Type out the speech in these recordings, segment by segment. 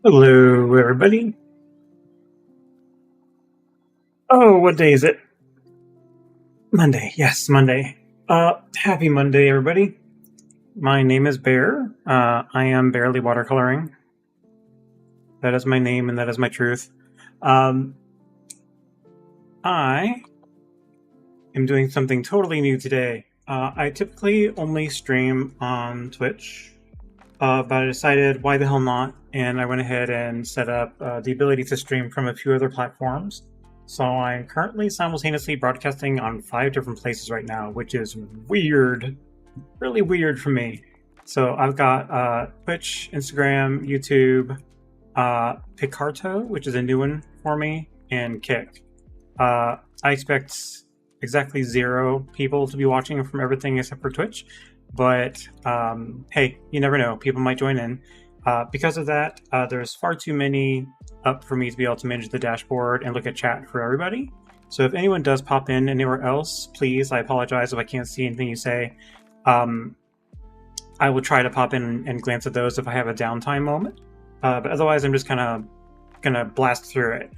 Hello, everybody. Oh, what day is it? Monday. Yes, Monday. Happy Monday, everybody. My name is Bear. I am barely watercoloring. That is my name, and that is my truth. Um, I am doing something totally new today. I typically only stream on Twitch, but I decided why the hell not, and I went ahead and set up the ability to stream from a few other platforms. So I'm currently simultaneously broadcasting on 5 different places right now, which is weird, really weird for me. So I've got Twitch, Instagram, YouTube, Picarto, which is a new one for me, and Kick. I expect exactly 0 people to be watching from everything except for Twitch, but hey, you never know. People might join in. Because of that, there's far too many up for me to be able to manage the dashboard and look at chat for everybody. So if anyone does pop in anywhere else, please, I apologize if I can't see anything you say. I will try to pop in and glance at those if I have a downtime moment. But otherwise, I'm just kind of gonna blast through it.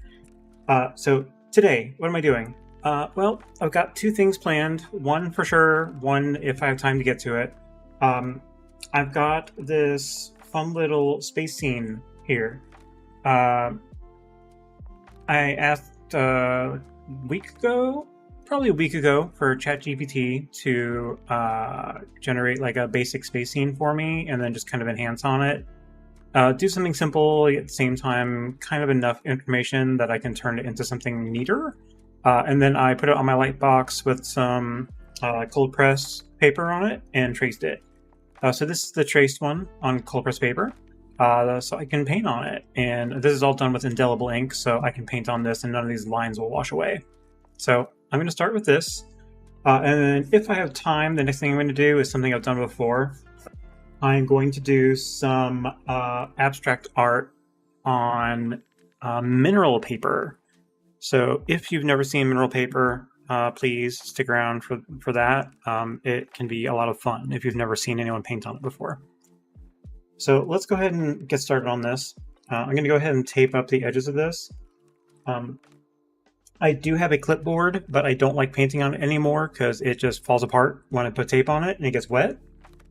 So today, what am I doing? Well, I've got 2 things planned. One for sure, one if I have time to get to it. I've got this fun little space scene here. I asked probably a week ago, for ChatGPT to generate like a basic space scene for me, and then just kind of enhance on it. Do something simple at the same time, kind of enough information that I can turn it into something neater. And then I put it on my light box with some cold press paper on it and traced it. So this is the traced one on cold press paper. So I can paint on it. And this is all done with indelible ink, so I can paint on this and none of these lines will wash away. So I'm going to start with this. And then if I have time, the next thing I'm going to do is something I've done before. I'm going to do some abstract art on mineral paper. So if you've never seen mineral paper, please stick around for that. It can be a lot of fun if you've never seen anyone paint on it before. So let's go ahead and get started on this. I'm going to go ahead and tape up the edges of this. I do have a clipboard, but I don't like painting on it anymore because it just falls apart when I put tape on it and it gets wet.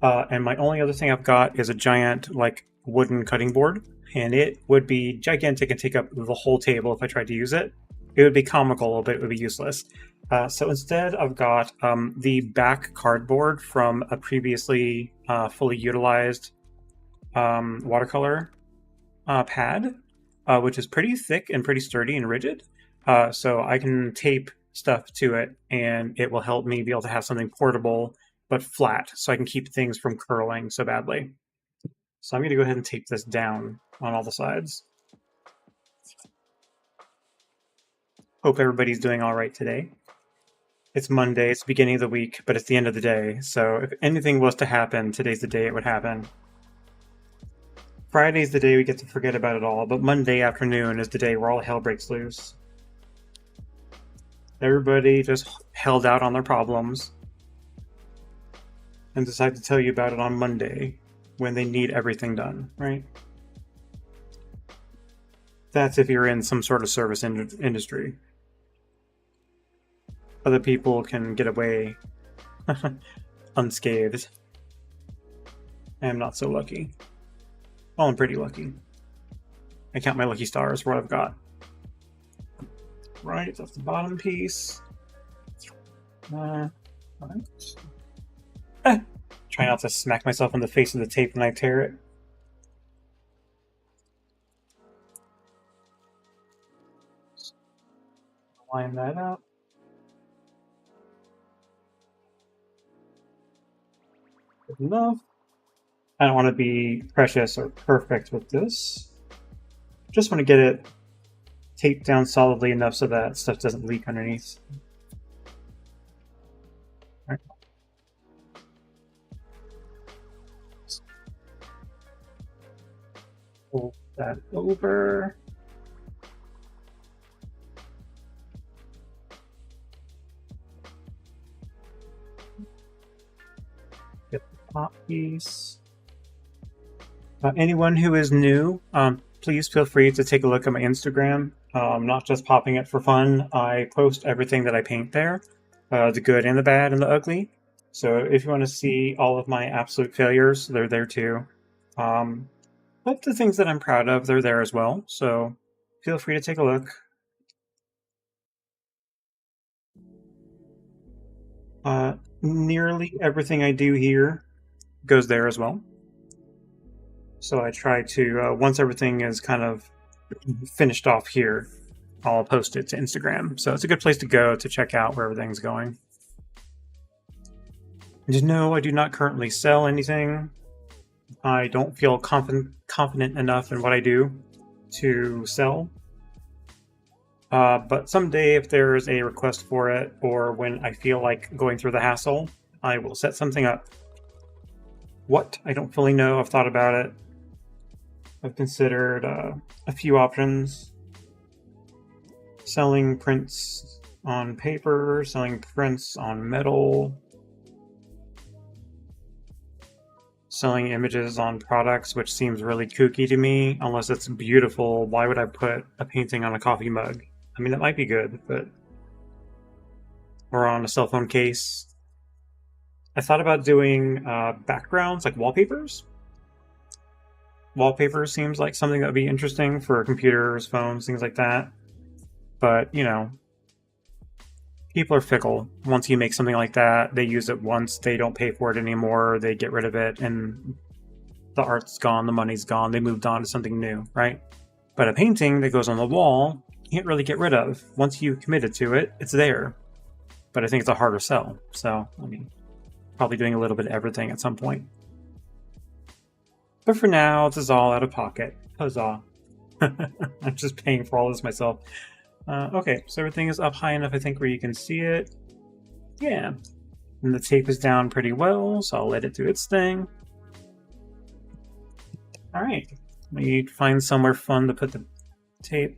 And my only other thing I've got is a giant like wooden cutting board, and it would be gigantic and take up the whole table if I tried to use it. It would be comical, but it would be useless. So instead, I've got the back cardboard from a previously fully utilized watercolor pad, which is pretty thick and pretty sturdy and rigid. So I can tape stuff to it, and it will help me be able to have something portable but flat, so I can keep things from curling so badly. So I'm going to go ahead and tape this down on all the sides. Hope everybody's doing all right today. It's Monday, it's the beginning of the week, but it's the end of the day, so if anything was to happen, today's the day it would happen. Friday's the day we get to forget about it all, but Monday afternoon is the day where all hell breaks loose. Everybody just held out on their problems and decide to tell you about it on Monday when they need everything done, right? That's if you're in some sort of service industry. Other people can get away unscathed. I am not so lucky. Well, I'm pretty lucky. I count my lucky stars for what I've got. Right, that's the bottom piece. Right. Try not to smack myself in the face with the tape when I tear it. Line that up. Good enough. I don't want to be precious or perfect with this. Just want to get it taped down solidly enough so that stuff doesn't leak underneath. Right. Pull that over. Get the top piece. Anyone who is new, please feel free to take a look at my Instagram. I'm not just popping it for fun. I post everything that I paint there, the good and the bad and the ugly. So if you want to see all of my absolute failures, they're there too. But the things that I'm proud of, they're there as well. So feel free to take a look. Nearly everything I do here goes there as well. So I try to, once everything is kind of finished off here, I'll post it to Instagram. So it's a good place to go to check out where everything's going. Just know I do not currently sell anything. I don't feel confident enough in what I do to sell. But someday, if there is a request for it, or when I feel like going through the hassle, I will set something up. What? I don't fully know. I've thought about it. I've considered a few options. Selling prints on paper, selling prints on metal, selling images on products, which seems really kooky to me. Unless it's beautiful, why would I put a painting on a coffee mug? I mean, that might be good, but... Or on a cell phone case. I thought about doing backgrounds, like wallpapers. Wallpaper seems like something that would be interesting for computers, phones, things like that. But, you know, people are fickle. Once you make something like that, they use it once, they don't pay for it anymore, they get rid of it, and the art's gone, the money's gone, they moved on to something new, right? But a painting that goes on the wall, you can't really get rid of. Once you committed to it, it's there. But I think it's a harder sell. So, I mean, probably doing a little bit of everything at some point. But for now, this is all out of pocket. Huzzah. I'm just paying for all this myself. Okay, so everything is up high enough, I think, where you can see it. Yeah. And the tape is down pretty well, so I'll let it do its thing. Alright. Let me find somewhere fun to put the tape.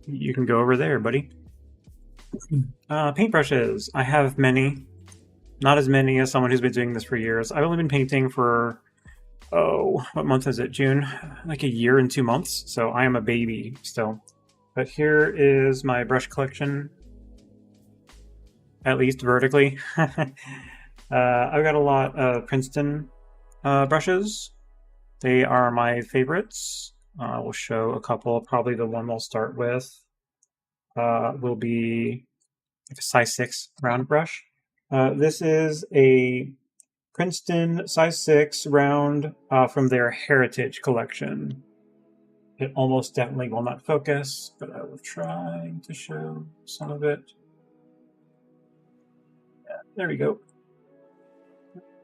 You can go over there, buddy. Paintbrushes. I have many. Not as many as someone who's been doing this for years. I've only been painting for, what month is it? June? Like a year and 2 months. So I am a baby still. But here is my brush collection, at least vertically. I've got a lot of Princeton brushes. They are my favorites. We'll show a couple. Probably the one we'll start with will be like a size 6 round brush. This is a Princeton size 6 round from their Heritage collection. It almost definitely will not focus, but I will try to show some of it. Yeah, there we go.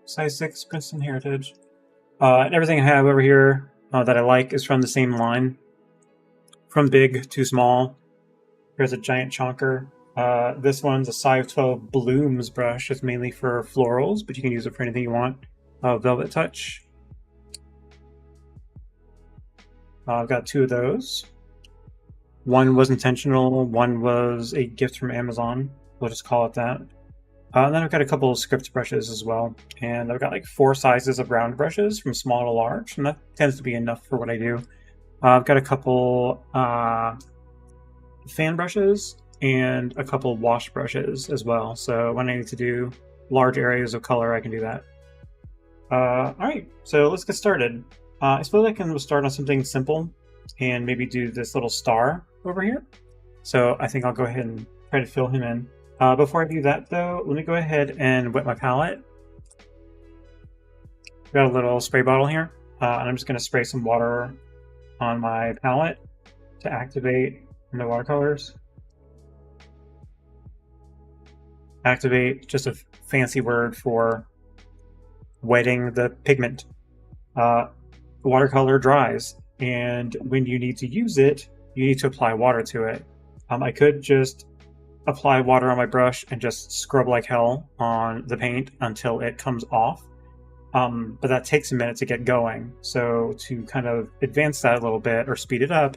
Size 6 Princeton Heritage. And everything I have over here that I like is from the same line. From big to small. Here's a giant chonker. This one's a size 12 Blooms brush. It's mainly for florals, but you can use it for anything you want. Velvet Touch. I've got 2 of those. One was intentional, one was a gift from Amazon. We'll just call it that. And then I've got a couple of script brushes as well. And I've got like 4 sizes of round brushes from small to large, and that tends to be enough for what I do. I've got a couple fan brushes and a couple wash brushes as well. So when I need to do large areas of color, I can do that. Alright, so let's get started. I suppose I can start on something simple and maybe do this little star over here. So I think I'll go ahead and try to fill him in. Before I do that though, let me go ahead and wet my palette. Got a little spray bottle here, and I'm just going to spray some water on my palette to activate my watercolors. Activate, just a fancy word for wetting the pigment. Watercolor dries, and when you need to use it, you need to apply water to it. I could just apply water on my brush and just scrub like hell on the paint until it comes off, but that takes a minute to get going. So to kind of advance that a little bit or speed it up,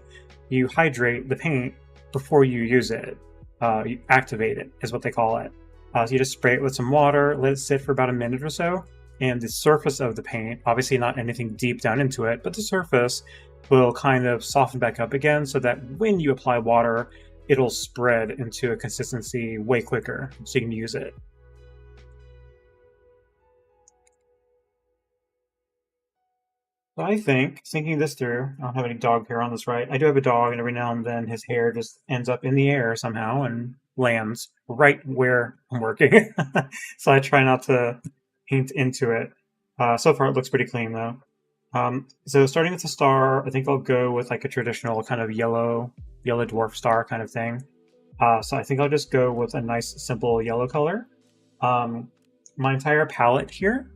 you hydrate the paint before you use it. You activate it is what they call it. So you just spray it with some water, let it sit for about a minute or so, and the surface of the paint, obviously not anything deep down into it, but the surface will kind of soften back up again so that when you apply water, it'll spread into a consistency way quicker so you can use it. So I think, thinking this through, I don't have any dog hair on this, right? I do have a dog, and every now and then his hair just ends up in the air somehow and lands right where I'm working. So I try not to paint into it. So far, it looks pretty clean though. So starting with the star, I think I'll go with like a traditional kind of yellow dwarf star kind of thing. So I think I'll just go with a nice simple yellow color. Um, my entire palette here.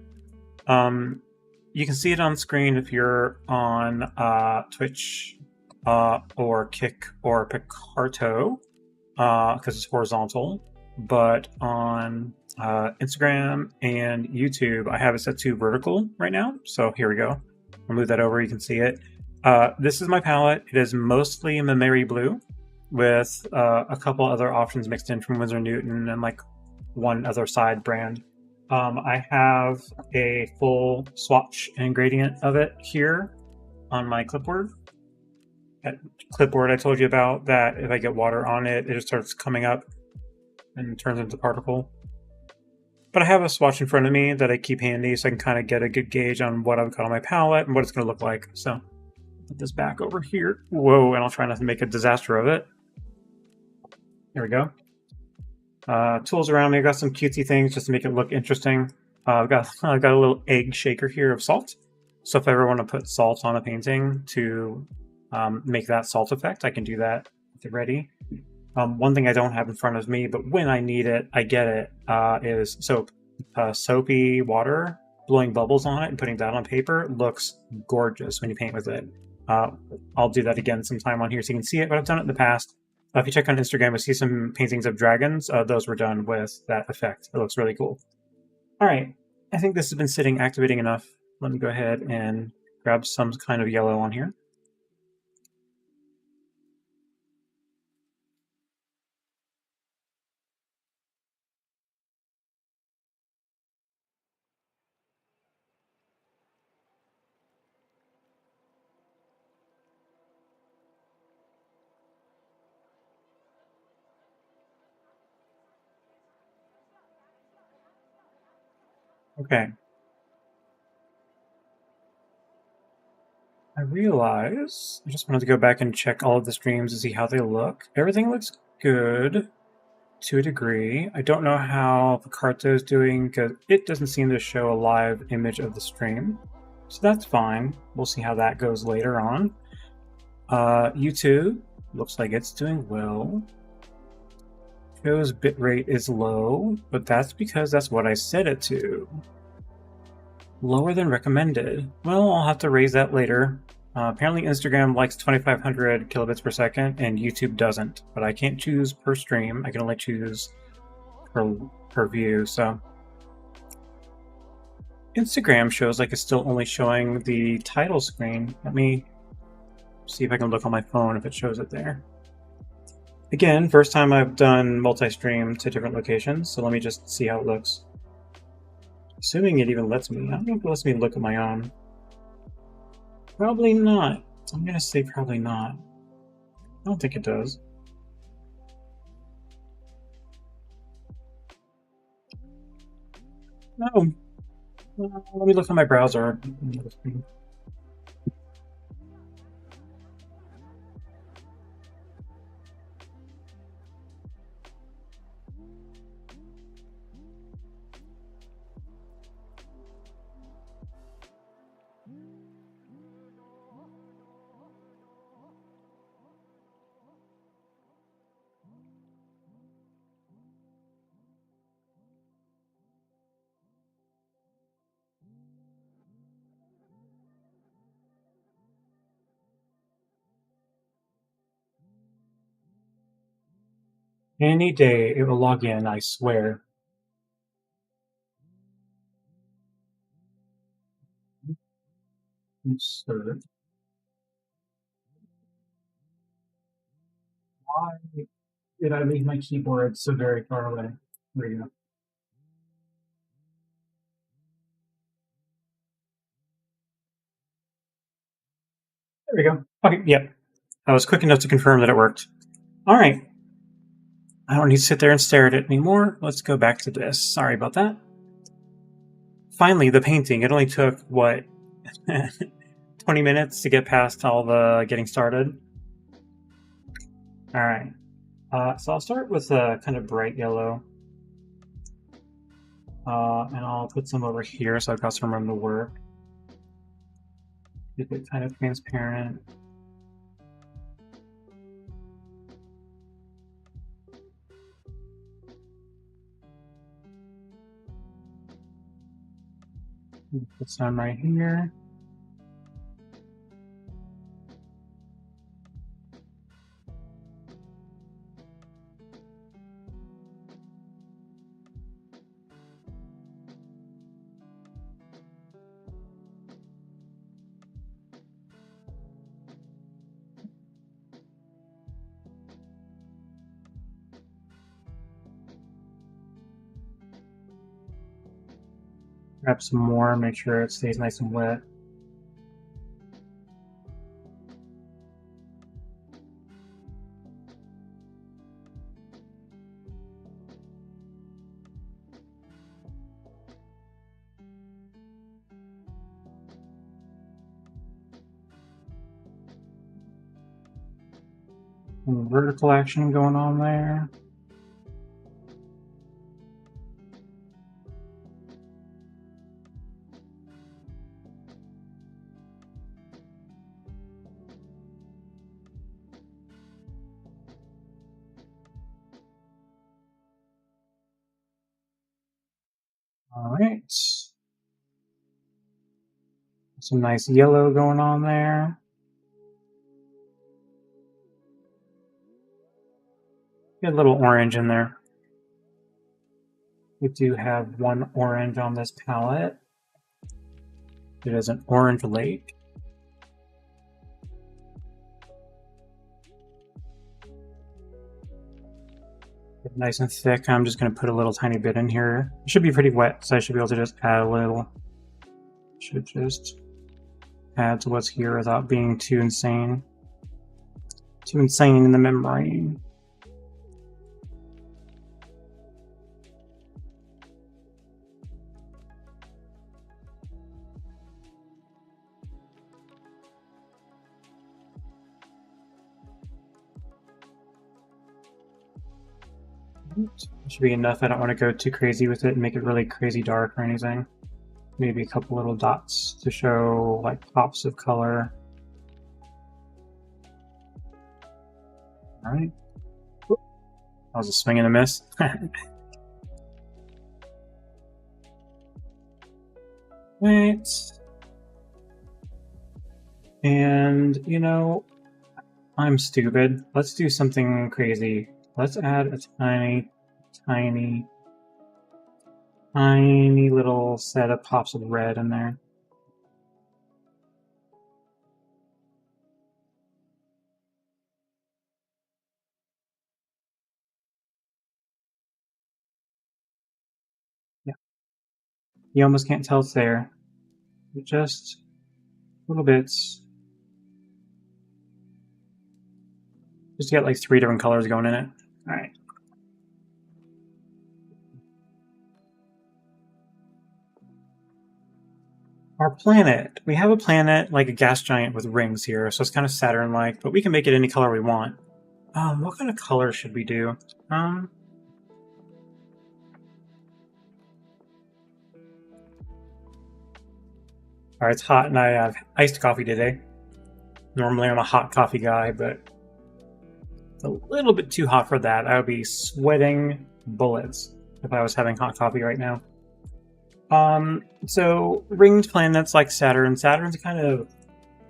Um, you can see it on screen if you're on Twitch or Kick or Picarto because it's horizontal. But on Instagram and YouTube, I have it set to vertical right now. So here we go. I'll move that over. You can see it. This is my palette. It is mostly Mameri blue with a couple other options mixed in from Winsor Newton and like one other side brand. I have a full swatch and gradient of it here on my clipboard. That clipboard I told you about, that if I get water on it, it just starts coming up and turns into particle. But I have a swatch in front of me that I keep handy so I can kind of get a good gauge on what I've got on my palette and what it's going to look like. So put this back over here. Whoa, and I'll try not to make a disaster of it. There we go. Tools around me. I've got some cutesy things just to make it look interesting. I've got a little egg shaker here of salt. So if I ever want to put salt on a painting to make that salt effect, I can do that with it ready. One thing I don't have in front of me, but when I need it, I get it, is soap. Soapy water, blowing bubbles on it and putting that on paper looks gorgeous when you paint with it. I'll do that again sometime on here so you can see it, but I've done it in the past. If you check on Instagram, you'll see some paintings of dragons. Those were done with that effect. It looks really cool. All right, I think this has been sitting activating enough. Let me go ahead and grab some kind of yellow on here. Okay. I realize I just wanted to go back and check all of the streams to see how they look. Everything looks good to a degree. I don't know how Picarto is doing because it doesn't seem to show a live image of the stream. So that's fine. We'll see how that goes later on. YouTube looks like it's doing well. Shows bitrate is low, but that's because that's what I set it to. Lower than recommended. Well, I'll have to raise that later. Apparently Instagram likes 2500 kilobits per second and YouTube doesn't, but I can't choose per stream. I can only choose per view, so. Instagram shows like it's still only showing the title screen. Let me see if I can look on my phone if it shows it there. Again, first time I've done multi-stream to different locations, so let me just see how it looks. Assuming it even lets me. I don't know if it lets me look at my own. Probably not. I'm gonna say probably not. I don't think it does. No. Let me look on my browser. Any day it will log in, I swear. Insert. Why did I leave my keyboard so very far away? There you go. There we go. Okay, yep. I was quick enough to confirm that it worked. All right. I don't need to sit there and stare at it anymore. Let's go back to this. Sorry about that. Finally, the painting. It only took, what, 20 minutes to get past all the getting started. All right. So I'll start with a kind of bright yellow. And I'll put some over here so I've got some room to work. Keep it kind of transparent. Put some right here. Grab some more, make sure it stays nice and wet. Some vertical action going on there. All right. Some nice yellow going on there. Get a little orange in there. We do have one orange on this palette. It is an orange lake. Get nice and thick. I'm just going to put a little tiny bit in here. It should be pretty wet, so I should be able to just add a little. Should just add to what's here without being too insane. Too insane in the membrane. Should be enough. I don't want to go too crazy with it and make it really crazy dark or anything. Maybe a couple little dots to show like pops of color. All right. That was a swing and a miss. Right. And, you know, I'm stupid. Let's do something crazy. Let's add a tiny little set of pops of red in there. Yeah. You almost can't tell it's there. Just little bits. Just to get like 3 different colors going in it. All right. Our planet. We have a planet like a gas giant with rings here, so it's kind of Saturn-like, but we can make it any color we want. What kind of color should we do? Alright, it's hot and I have iced coffee today. Normally I'm a hot coffee guy, but it's a little bit too hot for that. I would be sweating bullets if I was having hot coffee right now. So ringed planets like Saturn. Saturn's kind of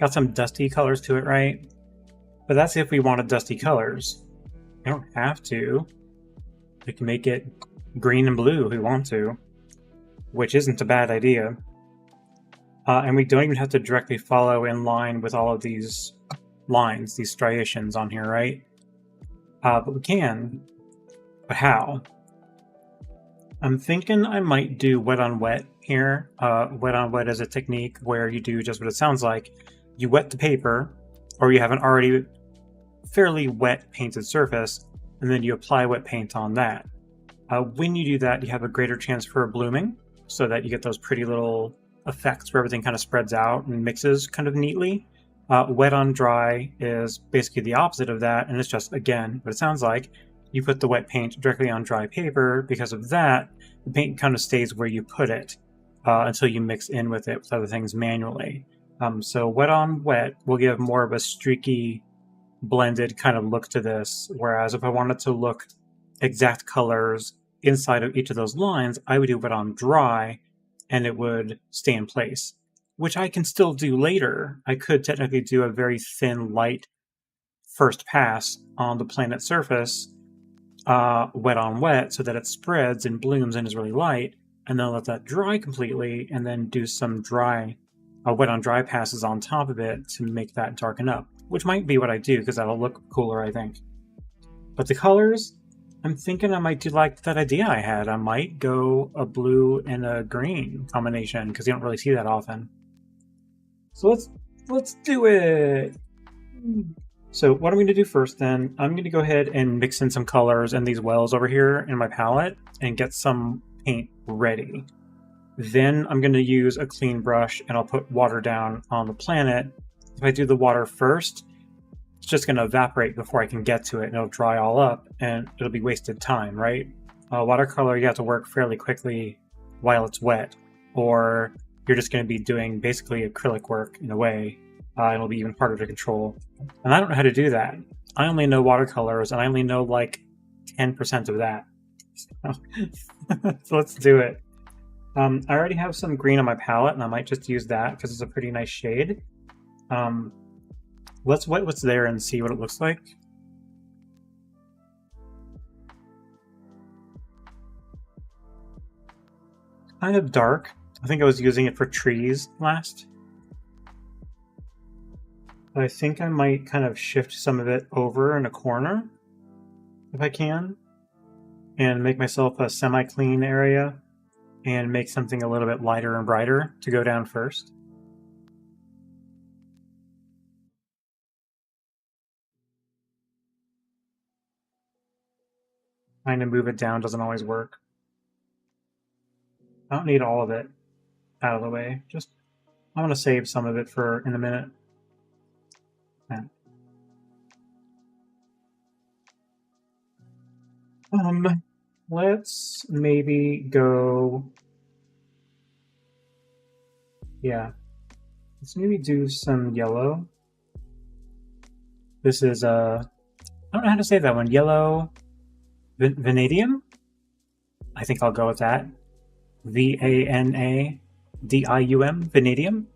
got some dusty colors to it, right? But that's if we wanted dusty colors. We don't have to. We can make it green and blue if we want to, which isn't a bad idea. And we don't even have to directly follow in line with all of these lines, these striations on here, right? But we can. But how? I'm thinking I might do wet on wet here. Wet on wet is a technique where you do just what it sounds like. You wet the paper, or you have an already fairly wet painted surface, and then you apply wet paint on that. When you do that, you have a greater chance for blooming, so that you get those pretty little effects where everything kind of spreads out and mixes kind of neatly. Wet on dry is basically the opposite of that, and it's just, again, what it sounds like. You put the wet paint directly on dry paper. Because of that, the paint kind of stays where you put it until you mix in with it with other things manually. So wet on wet will give more of a streaky, blended kind of look to this, whereas if I wanted to look exact colors inside of each of those lines, I would do it on dry and it would stay in place, which I can still do later. I could technically do a very thin, light first pass on the planet surface, wet on wet, so that it spreads and blooms and is really light, and then let that dry completely, and then do some dry, wet on dry passes on top of it to make that darken up, which might be what I do because that'll look cooler, I think. But the colors, I'm thinking I might do like that idea I had. I might go a blue and a green combination because you don't really see that often. So let's do it. So what I'm going to do first then, I'm going to go ahead and mix in some colors in these wells over here in my palette and get some paint ready. Then I'm going to use a clean brush and I'll put water down on the planet. If I do the water first, it's just going to evaporate before I can get to it, and it'll dry all up and it'll be wasted time, right? Watercolor, you have to work fairly quickly while it's wet, or you're just going to be doing basically acrylic work in a way. It'll be even harder to control. And I don't know how to do that. I only know watercolors, and I only know like 10% of that. So let's do it. I already have some green on my palette, and I might just use that because it's a pretty nice shade. Let's wet what's there and see what it looks like. Kind of dark. I think I was using it for trees last. But I think I might kind of shift some of it over in a corner, if I can, and make myself a semi-clean area, and make something a little bit lighter and brighter to go down first. Trying to move it down doesn't always work. I don't need all of it out of the way. Just, I want to save some of it for in a minute. Yeah. Let's maybe go. Yeah. Let's maybe do some yellow. This is I don't know how to say that one. Yellow vanadium? I think I'll go with that. Vanadium? Vanadium?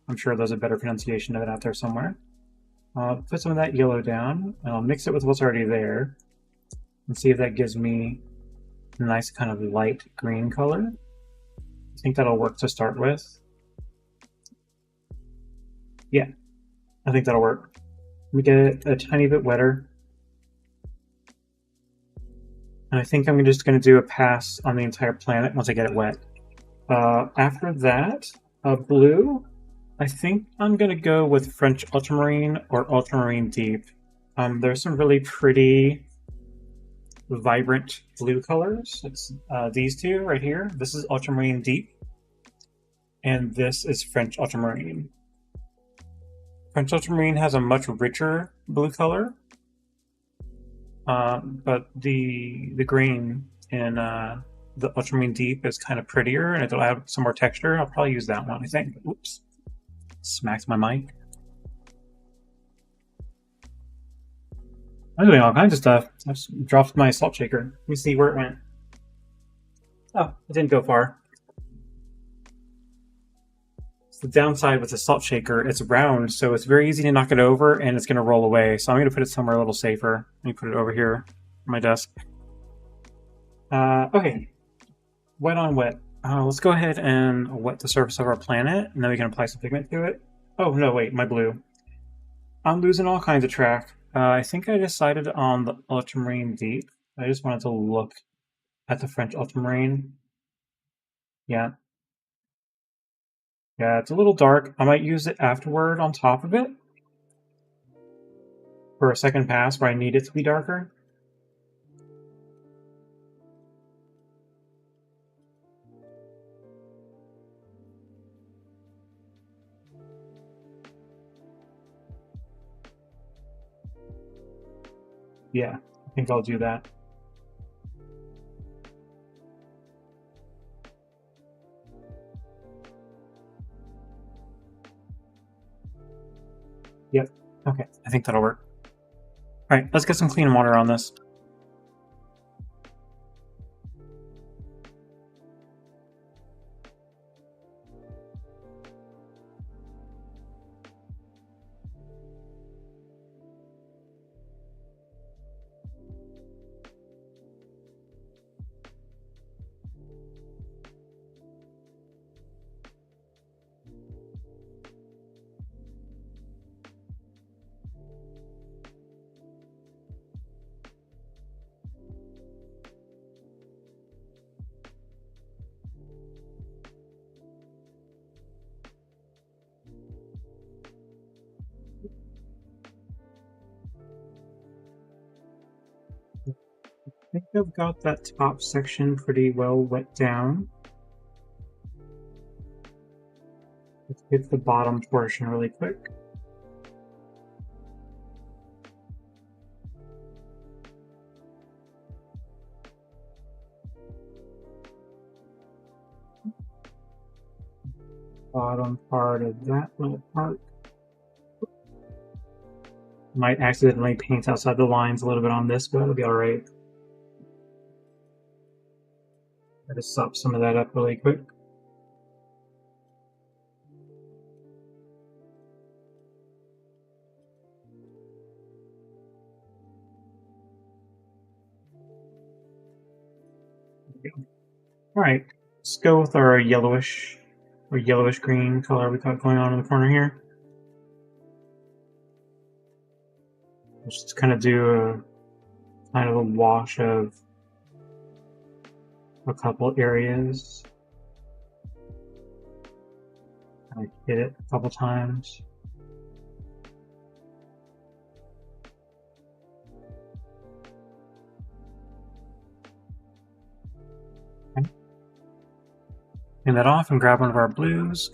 I'm sure there's a better pronunciation of it out there somewhere. I'll put some of that yellow down, and I'll mix it with what's already there, and see if that gives me a nice kind of light green color. I think that'll work to start with. Yeah, I think that'll work. Let me get it a tiny bit wetter. And I think I'm just going to do a pass on the entire planet once I get it wet. After that, blue, I think I'm going to go with French Ultramarine or Ultramarine Deep. There's some really pretty, vibrant blue colors. It's these two right here. This is Ultramarine Deep, and this is French Ultramarine. French Ultramarine has a much richer blue color, but the green in the Ultramarine Deep is kind of prettier, and it'll add some more texture. I'll probably use that one, I think. Oops. Smacked my mic. I'm doing all kinds of stuff. I just dropped my salt shaker. Let me see where it went. Oh, it didn't go far. It's the downside with the salt shaker. It's round, so it's very easy to knock it over, and it's going to roll away. So I'm going to put it somewhere a little safer. Let me put it over here on my desk. Okay. Wet on wet. Let's go ahead and wet the surface of our planet, and then we can apply some pigment to it. Oh, no, wait, my blue. I'm losing all kinds of track. I think I decided on the Ultramarine Deep. I just wanted to look at the French Ultramarine. Yeah. Yeah, it's a little dark. I might use it afterward on top of it. for a second pass where I need it to be darker. Yeah, I think I'll do that. Yep. Okay, I think that'll work. All right, let's get some clean water on this. I think I've got that top section pretty well wet down. Let's get the bottom portion really quick. Bottom part of that little part. Might accidentally paint outside the lines a little bit on this, but it'll be alright. I just sop some of that up really quick. Alright, let's go with our yellowish or yellowish green color we got going on in the corner here. Let's just kind of do a kind of a wash of a couple areas. Kind of hit it a couple times. Okay. Clean that off and grab one of our blues.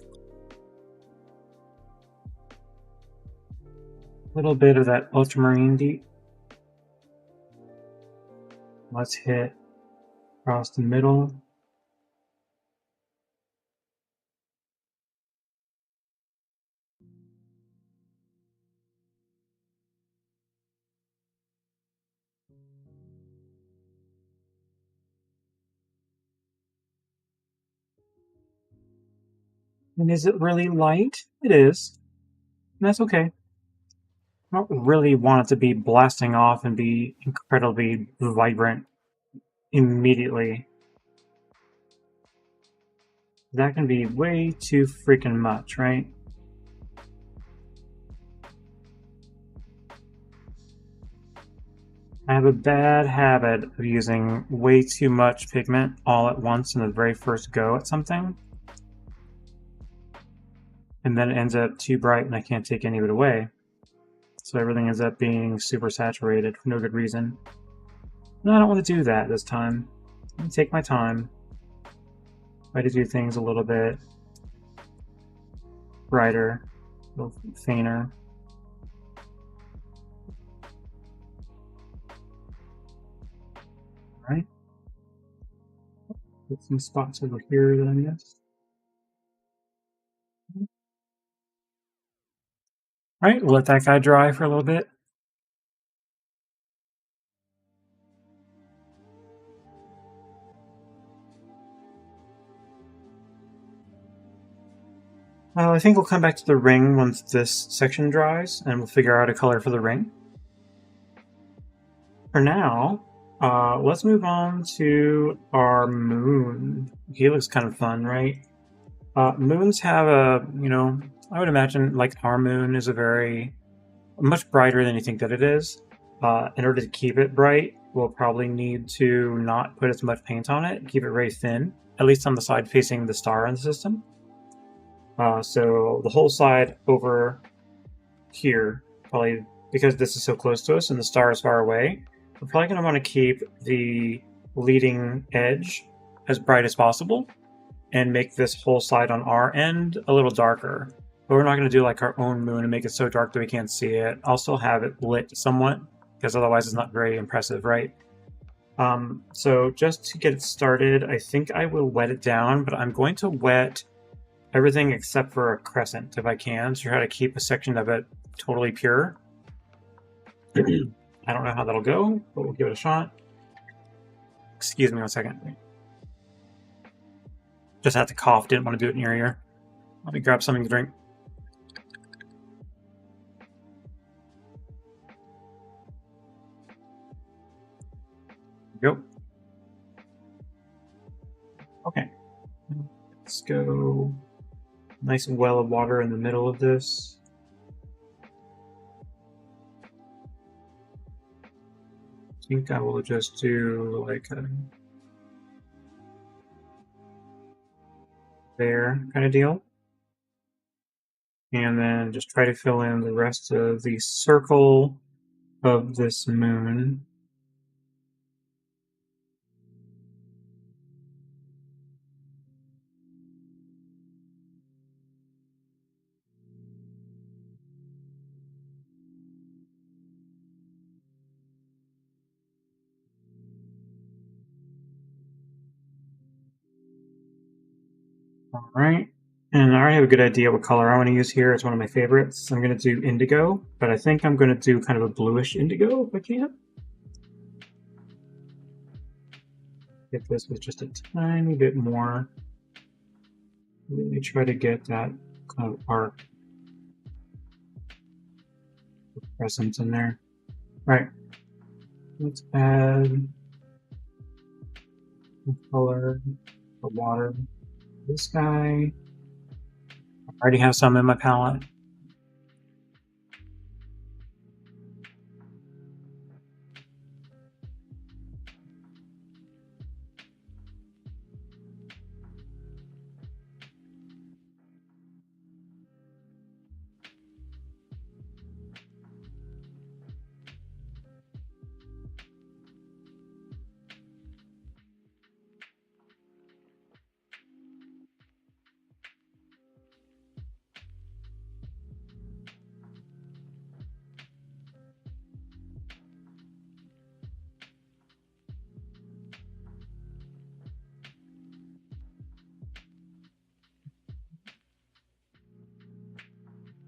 A little bit of that ultramarine deep. Let's hit across the middle. And is it really light? It is. And that's okay. I don't really want it to be blasting off and be incredibly vibrant immediately. That can be way too freaking much, right? I have a bad habit of using way too much pigment all at once in the very first go at something. And then it ends up too bright and I can't take any of it away. So everything ends up being super saturated for no good reason. And I don't want to do that this time. I'm going to take my time. Try to do things a little bit brighter, a little fainter. Alright. Get some spots over here that I missed. Alright, we'll let that guy dry for a little bit. I think we'll come back to the ring once this section dries, and we'll figure out a color for the ring. For now, let's move on to our moon. He looks kind of fun, right? Moons have a, I would imagine like our moon is much brighter than you think that it is. In order to keep it bright, we'll probably need to not put as much paint on it, keep it very thin, at least on the side facing the star in the system. So the whole side over here, probably because this is so close to us and the star is far away, we're probably going to want to keep the leading edge as bright as possible and make this whole side on our end a little darker. But we're not going to do like our own moon and make it so dark that we can't see it. I'll still have it lit somewhat, because otherwise it's not very impressive, right? So just to get it started, I think I will wet it down, but I'm going to wet everything except for a crescent if I can, to try to keep a section of it totally pure. I don't know how that'll go, but we'll give it a shot. Excuse me 1 second. Just had to cough, didn't want to do it in your ear. Let me grab something to drink. Go. Okay. Let's go. Nice well of water in the middle of this. I think I will just do like a there kind of deal. And then just try to fill in the rest of the circle of this moon. All right. And I already have a good idea what color I want to use here. It's one of my favorites. I'm going to do indigo, but I think I'm going to do kind of a bluish indigo if I can. Get this with just a tiny bit more. Let me try to get that kind of arc crescent in there. All right. Let's add the color, the water. This guy. I already have some in my palette.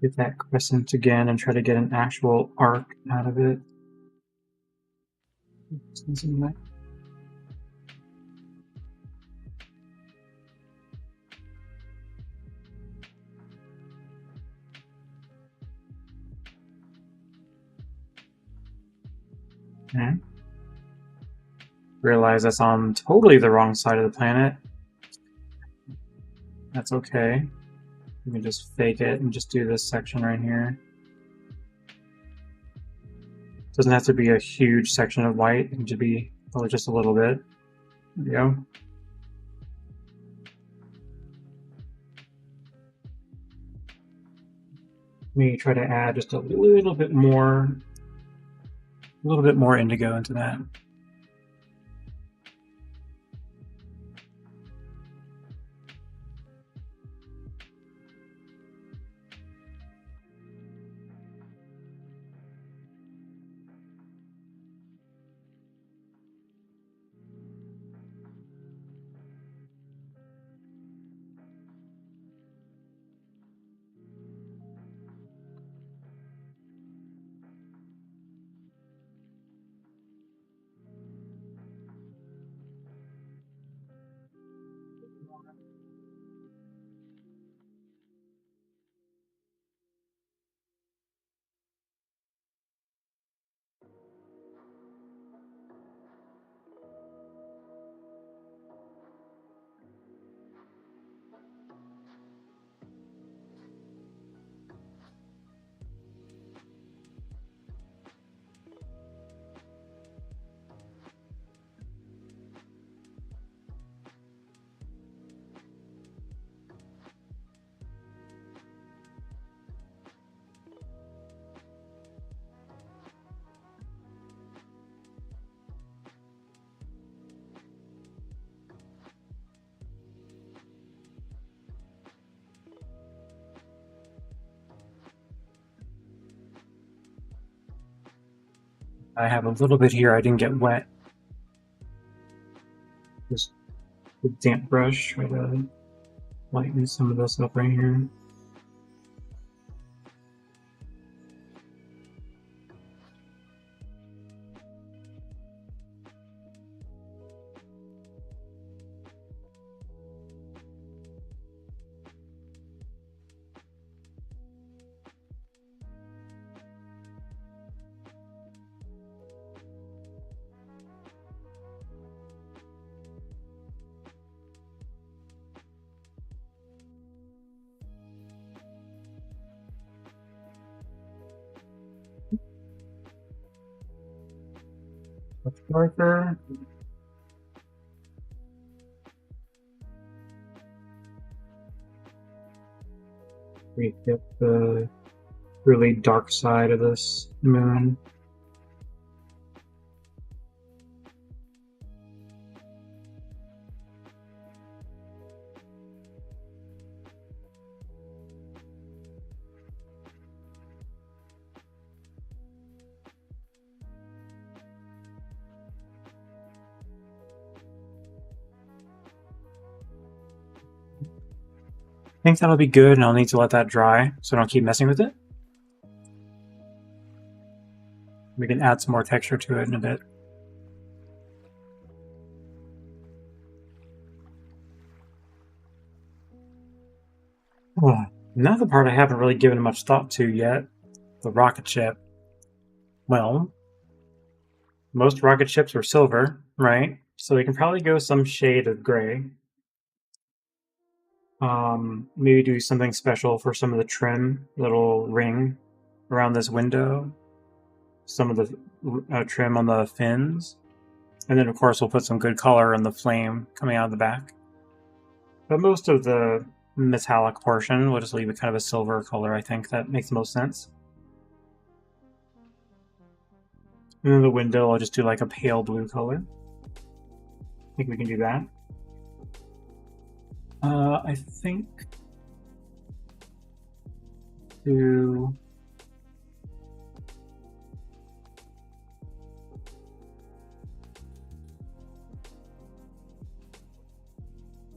Get that crescent again and try to get an actual arc out of it. Okay. Realize that's on totally the wrong side of the planet. That's okay. We can just fake it and just do this section right here. Doesn't have to be a huge section of white. It can just be probably just a little bit. There we go. Let me try to add just a little bit more indigo into that. I have a little bit here I didn't get wet. Just a damp brush, try to lighten some of this up right here. Much darker. We get the really dark side of this moon. I think that'll be good, and I'll need to let that dry so I don't keep messing with it. We can add some more texture to it in a bit. Another part I haven't really given much thought to yet, the rocket ship. Well, most rocket ships are silver, right? So we can probably go some shade of gray. Maybe do something special for some of the trim, little ring around this window, some of the trim on the fins, and then of course we'll put some good color in the flame coming out of the back. But most of the metallic portion, we'll just leave it kind of a silver color. I think that makes the most sense. And then the window, I'll just do like a pale blue color. I think we can do that. I think to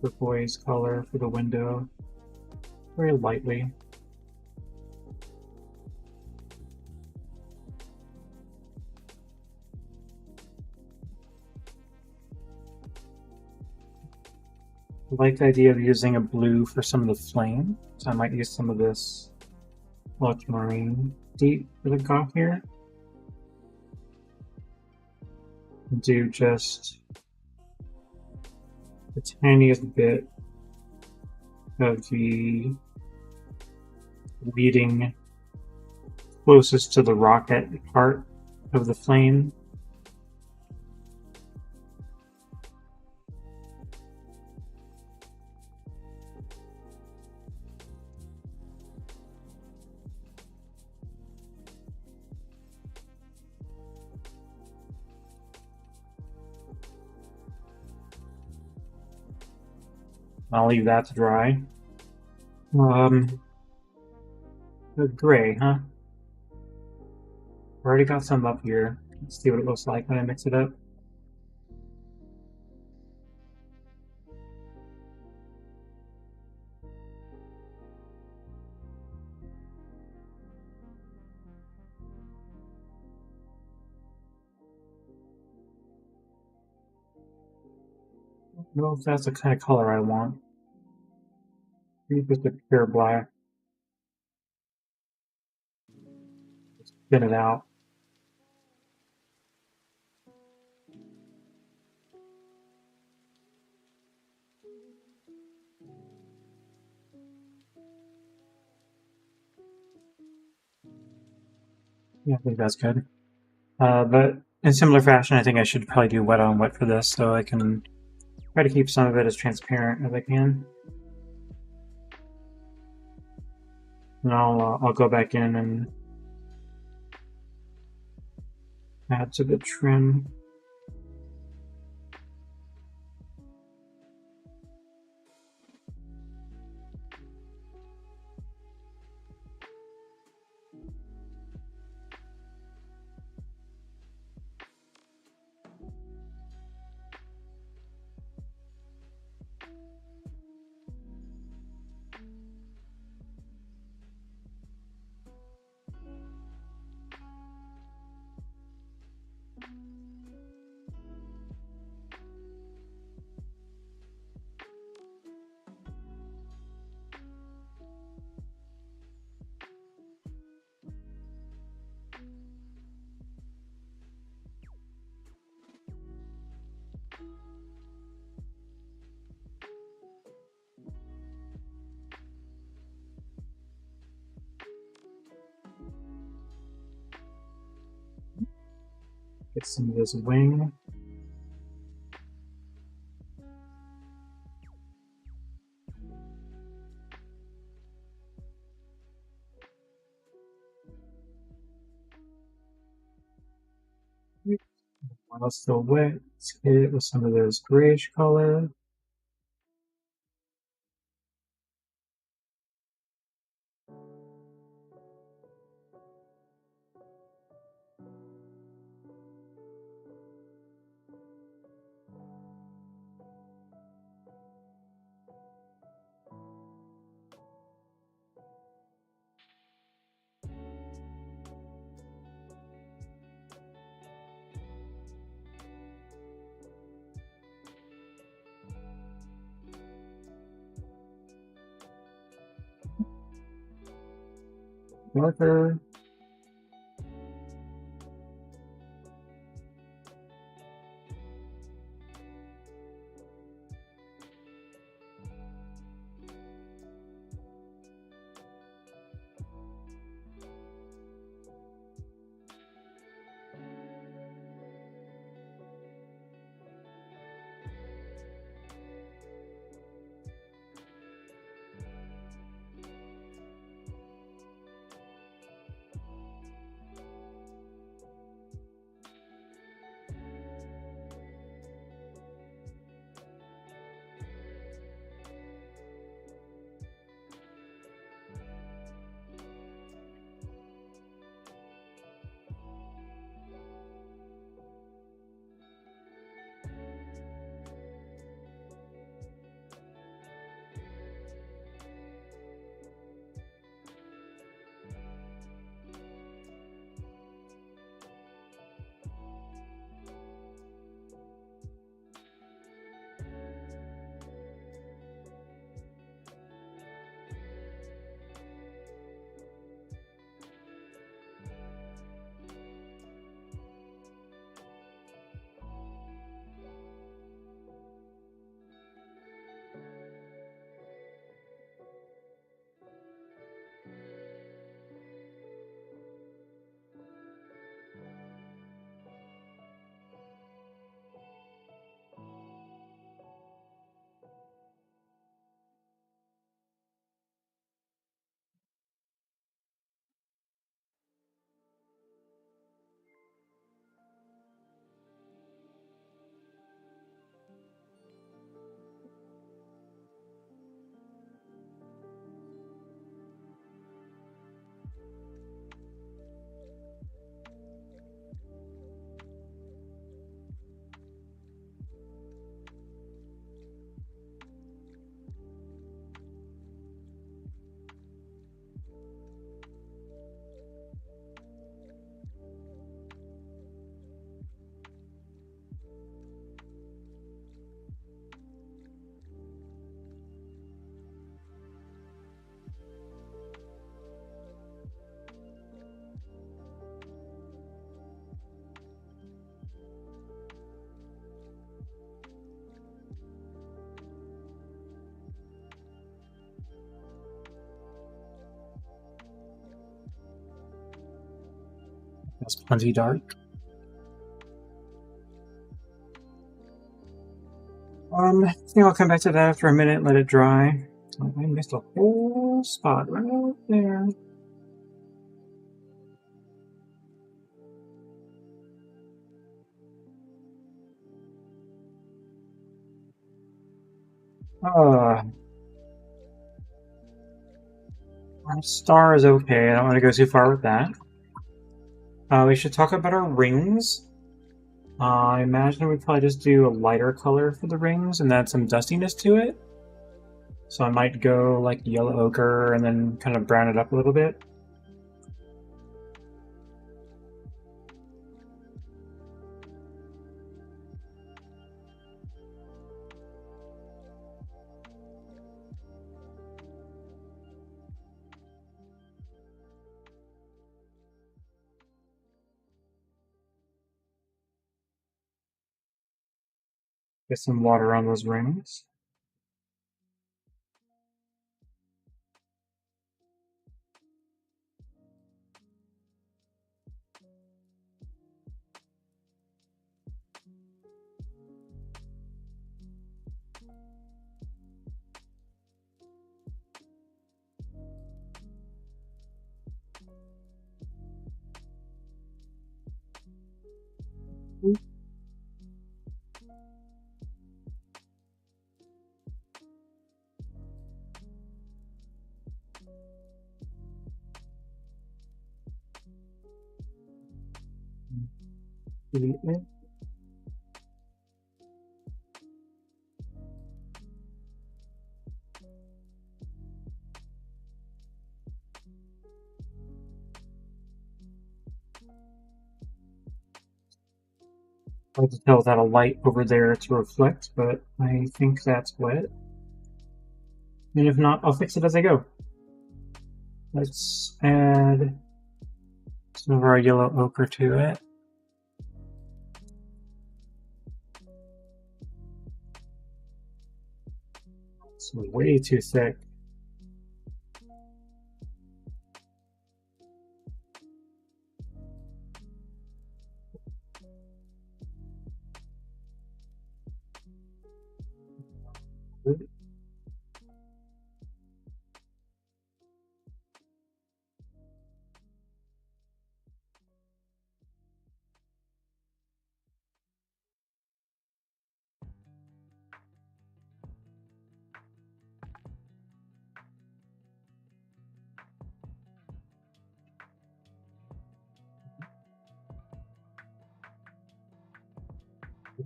turquoise color for the window, very lightly. I like the idea of using a blue for some of the flame, so I might use some of this ultramarine deep that I've got here. Do just the tiniest bit of the leading closest to the rocket part of the flame. I'll leave that to dry. The gray, huh? Already got some up here. Let's see what it looks like when I mix it up. I don't know if that's the kind of color I want. Maybe just a pure black. Just thin it out. Yeah, I think that's good. But in similar fashion, I think I should probably do wet on wet for this, so I can try to keep some of it as transparent as I can. And I'll go back in and add to the trim. Get some of this wing. While it's still wet, let's hit it with some of those grayish color. Marker. That's plenty dark. I think I'll come back to that after a minute, let it dry. Oh, I missed a whole spot right there. Uh, our star is okay. I don't want to go too far with that. We should talk about our rings. I imagine we'd probably just do a lighter color for the rings and add some dustiness to it. So I might go like yellow ochre and then kind of brown it up a little bit. Get some water on those rings. Hard to tell without a light over there to reflect, but I think that's wet. And if not, I'll fix it as I go. Let's add some of our yellow ochre to it. It's way too thick.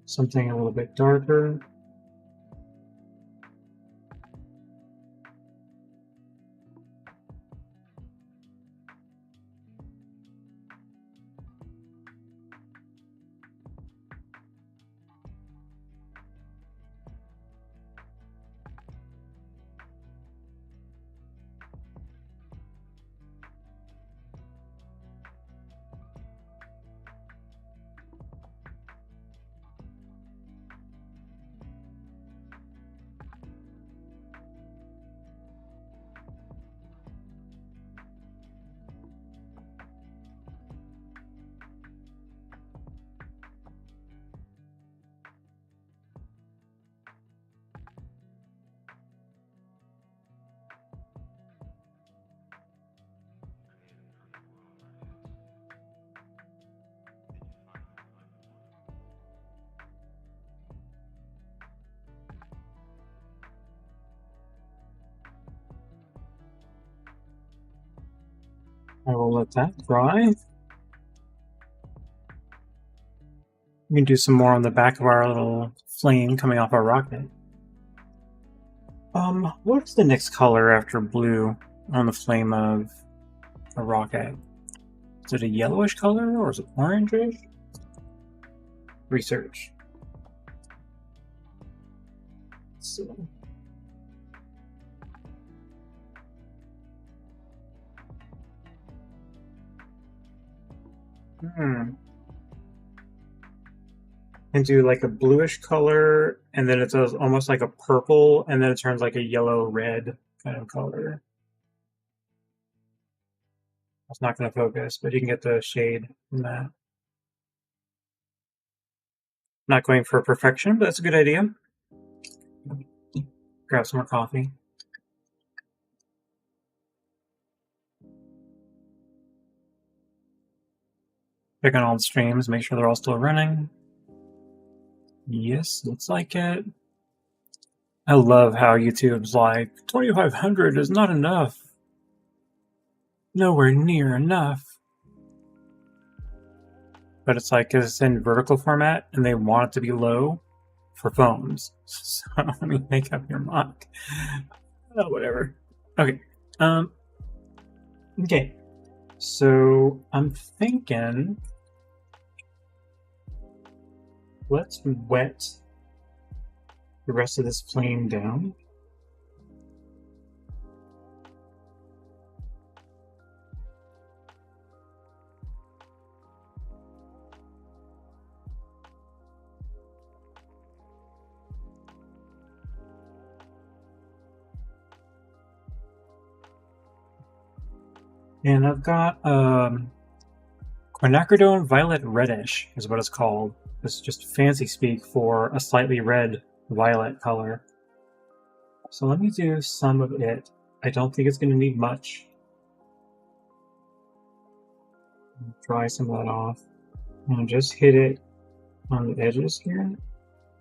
Something a little bit darker. I will let that dry. We can do some more on the back of our little flame coming off our rocket. What is the next color after blue on the flame of a rocket? Is it a yellowish color or is it orangish? Research. So. And do like a bluish color, and then it does almost like a purple, and then it turns like a yellow-red kind of color. It's not going to focus, but you can get the shade from that. Not going for perfection, but that's a good idea. Grab some more coffee. Check on all the streams, make sure they're all still running. Yes, looks like it. I love how YouTube's like, 2,500 is not enough. Nowhere near enough. But it's like, it's in vertical format, and they want it to be low for phones. So let me make up your mind. Oh, whatever. Okay. Okay. So I'm thinking, let's wet the rest of this flame down. And I've got quinacridone violet reddish is what it's called. It's just fancy speak for a slightly red violet color. So let me do some of it. I don't think it's going to need much. Dry some of that off. And just hit it on the edges here,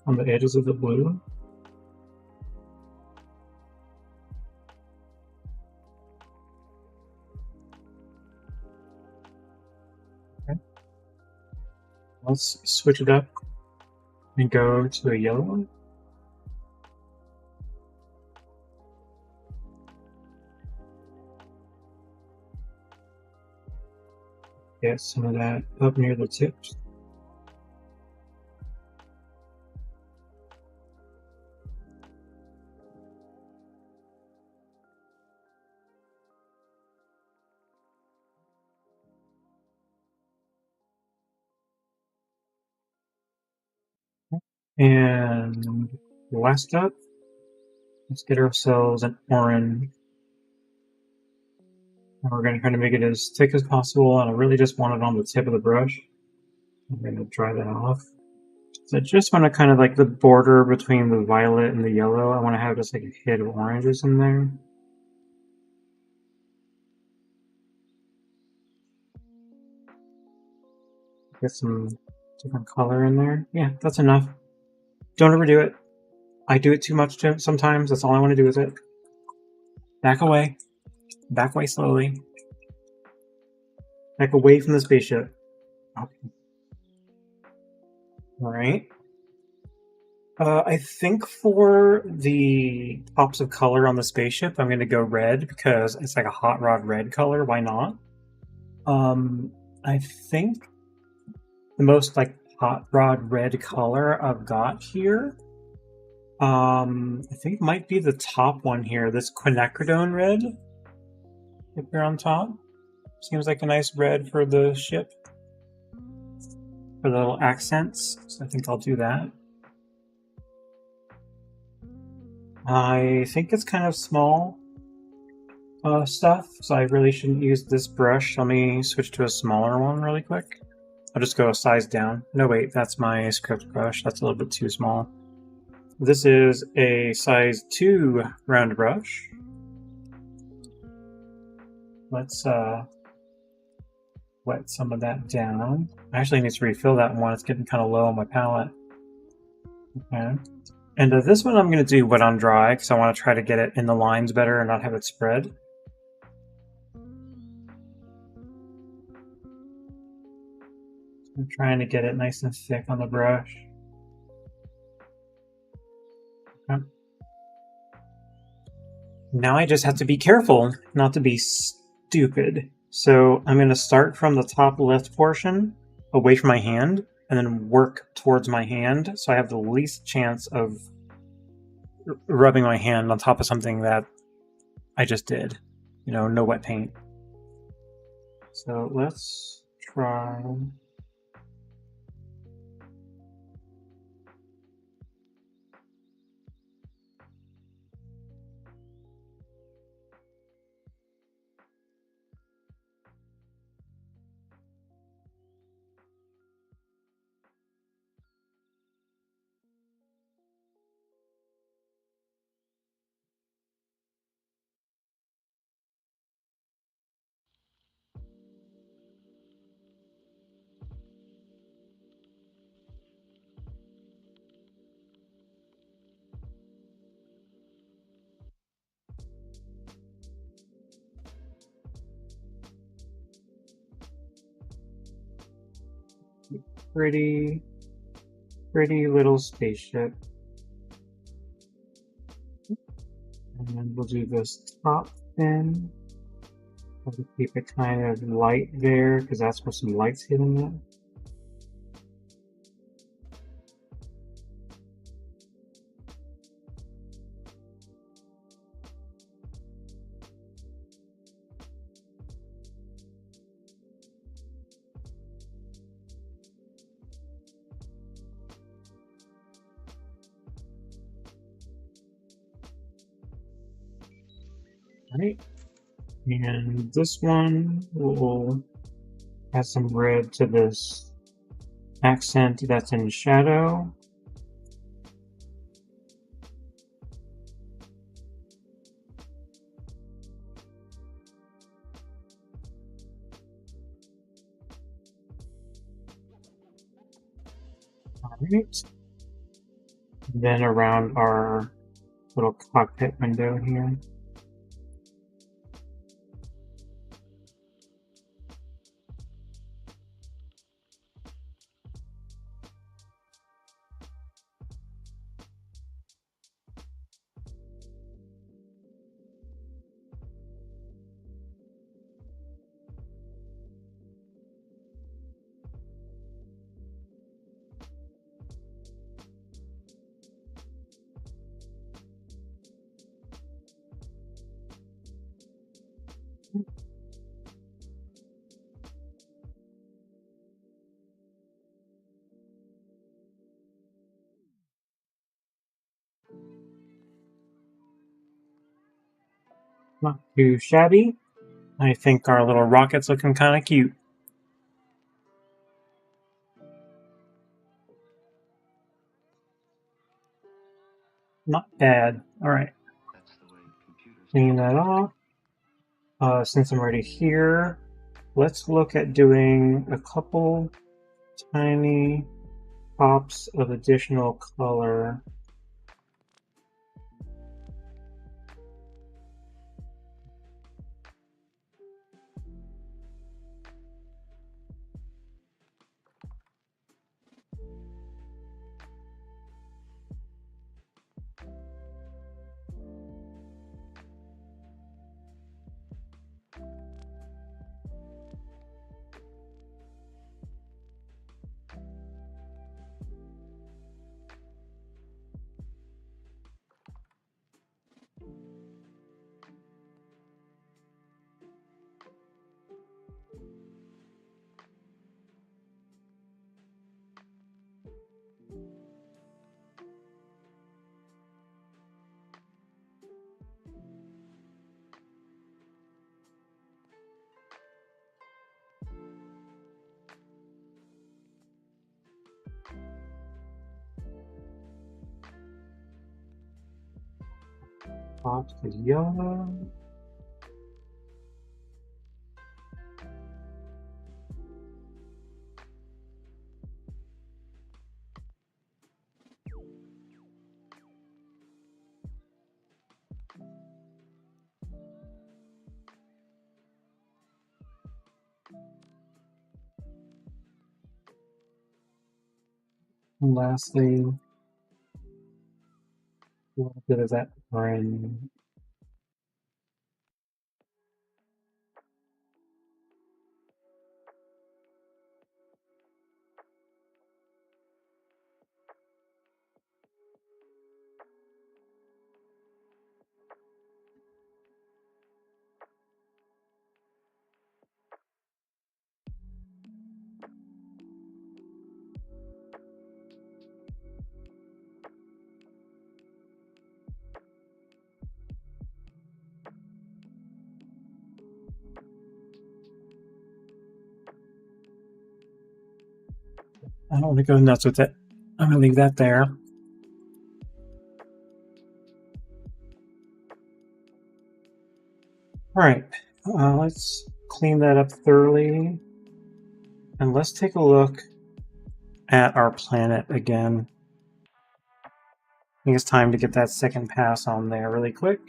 on the edges of the blue. Okay. Let's switch it up and go to a yellow one. Get some of that up near the tips. And last up, let's get ourselves an orange. And we're going to try to make it as thick as possible, and I really just want it on the tip of the brush. I'm going to dry that off. So I just want to kind of like the border between the violet and the yellow. I want to have just like a hit of oranges in there. Get some different color in there. Yeah, that's enough. Don't overdo it. I do it too much sometimes. That's all I want to do with it. Back away. Back away slowly. Back away from the spaceship. Okay. Alright. I think for the pops of color on the spaceship, I'm going to go red because it's like a hot rod red color. Why not? I think the most like hot rod red color I've got here, I think might be the top one here. This quinacridone red, up here on top. Seems like a nice red for the ship, for the little accents. So I think I'll do that. I think it's kind of small stuff, so I really shouldn't use this brush. Let me switch to a smaller one really quick. I'll just go a size down. No, wait, that's my script brush. That's a little bit too small. This is a size 2 round brush. Let's wet some of that down. I actually need to refill that one. It's getting kind of low on my palette. Okay. And this one I'm going to do wet on dry because I want to try to get it in the lines better and not have it spread. I'm trying to get it nice and thick on the brush. Okay. Now I just have to be careful not to be stupid. So I'm going to start from the top left portion away from my hand and then work towards my hand so I have the least chance of rubbing my hand on top of something that I just did. You know, no wet paint. So let's try... pretty little spaceship. And then we'll do this top fin. I'll keep it kind of light there because that's where some light's hitting it. Right, and this one will add some red to this accent that's in shadow. Alright, then around our little cockpit window here. Not too shabby. I think our little rocket's looking kind of cute. Not bad. Alright, clean that off. Since I'm already here, let's look at doing a couple tiny pops of additional color. Pops of yellow. And lastly, a little bit of that green. I don't want to go nuts with it. I'm going to leave that there. Alright, let's clean that up thoroughly. And let's take a look at our planet again. I think it's time to get that second pass on there really quick.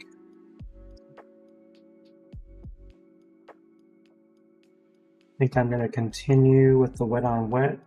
I think I'm going to continue with the wet on wet.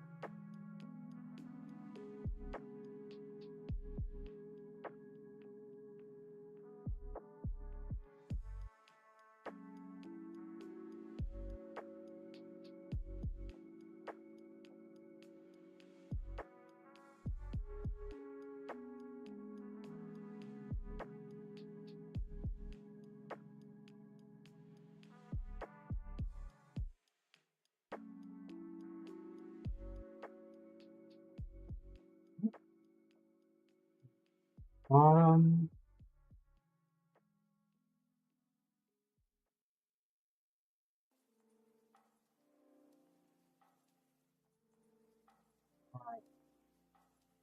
Bottom.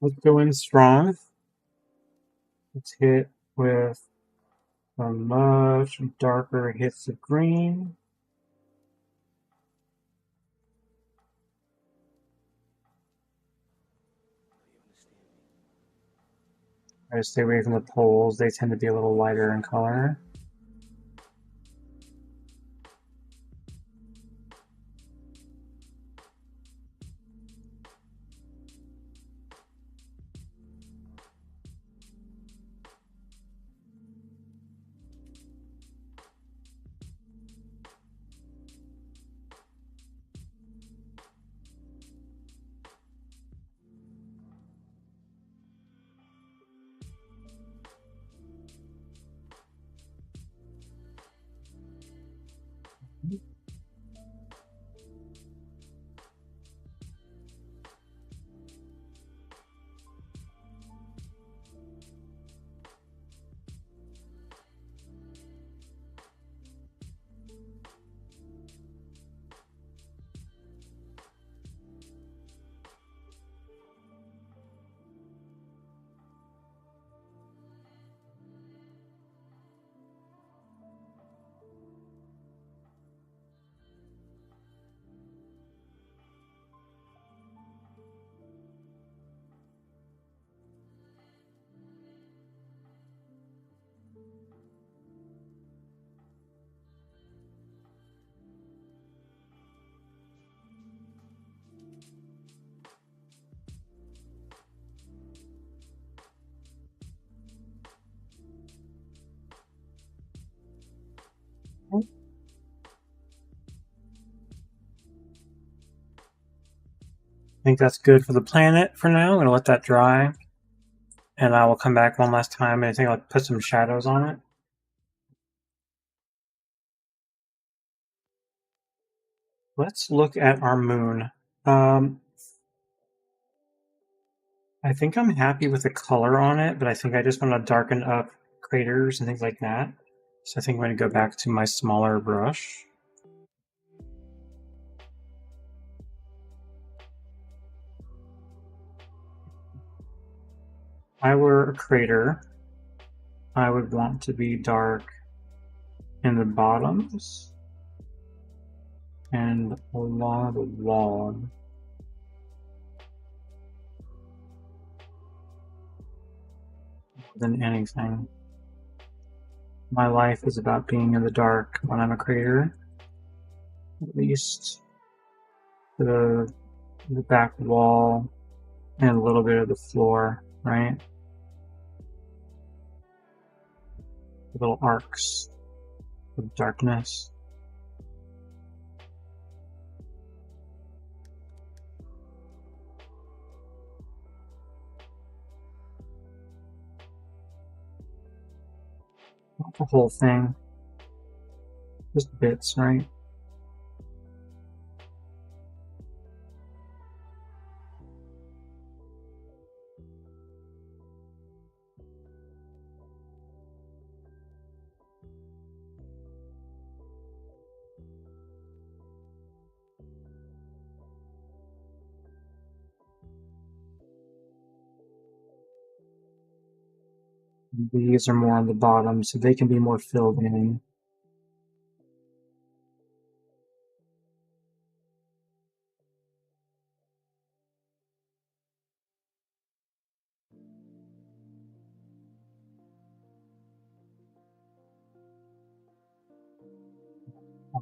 Let's go in strong. Let's hit with some much darker hits of green. Try to stay away from the poles, they tend to be a little lighter in color. think that's good for the planet for now. I'm going to let that dry. And I will come back one last time and I think I'll put some shadows on it. Let's look at our moon. Um, I think I'm happy with the color on it, but I think I just want to darken up craters and things like that. So I think I'm going to go back to my smaller brush. If I were a crater, I would want to be dark in the bottoms and along the wall. More than anything. My life is about being in the dark when I'm a creator. At least the back wall and a little bit of the floor, right? Little arcs of darkness. Not the whole thing, just bits, right? These are more on the bottom, so they can be more filled in.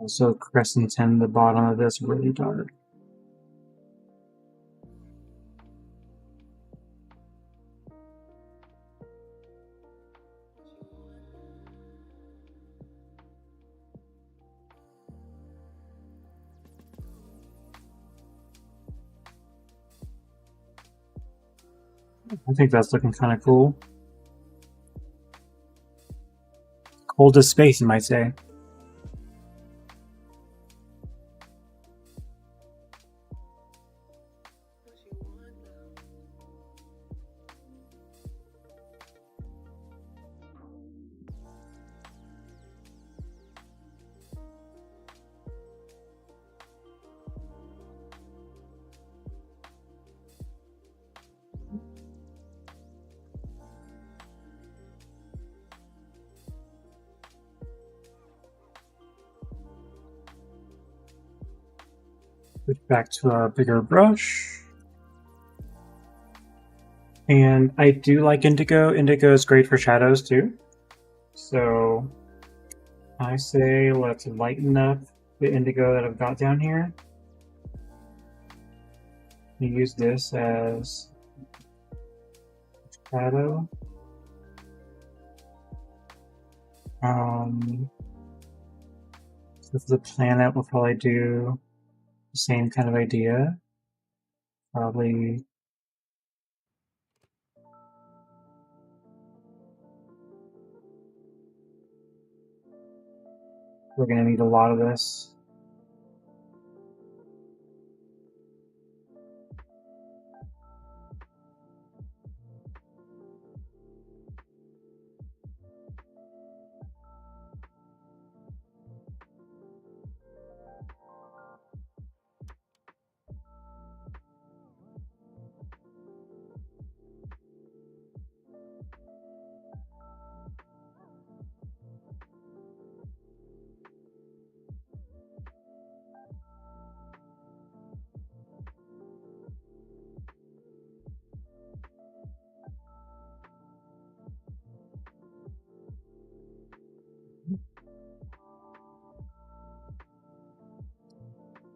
Also, crescent in the bottom of this really dark. I think that's looking kind of cool. Cold as space, you might say. Switch back to a bigger brush. And I do like indigo. Indigo is great for shadows too. So I say let's lighten up the indigo that I've got down here. Use this as shadow. So for the planet, we'll probably do the same kind of idea. Probably we're going to need a lot of this.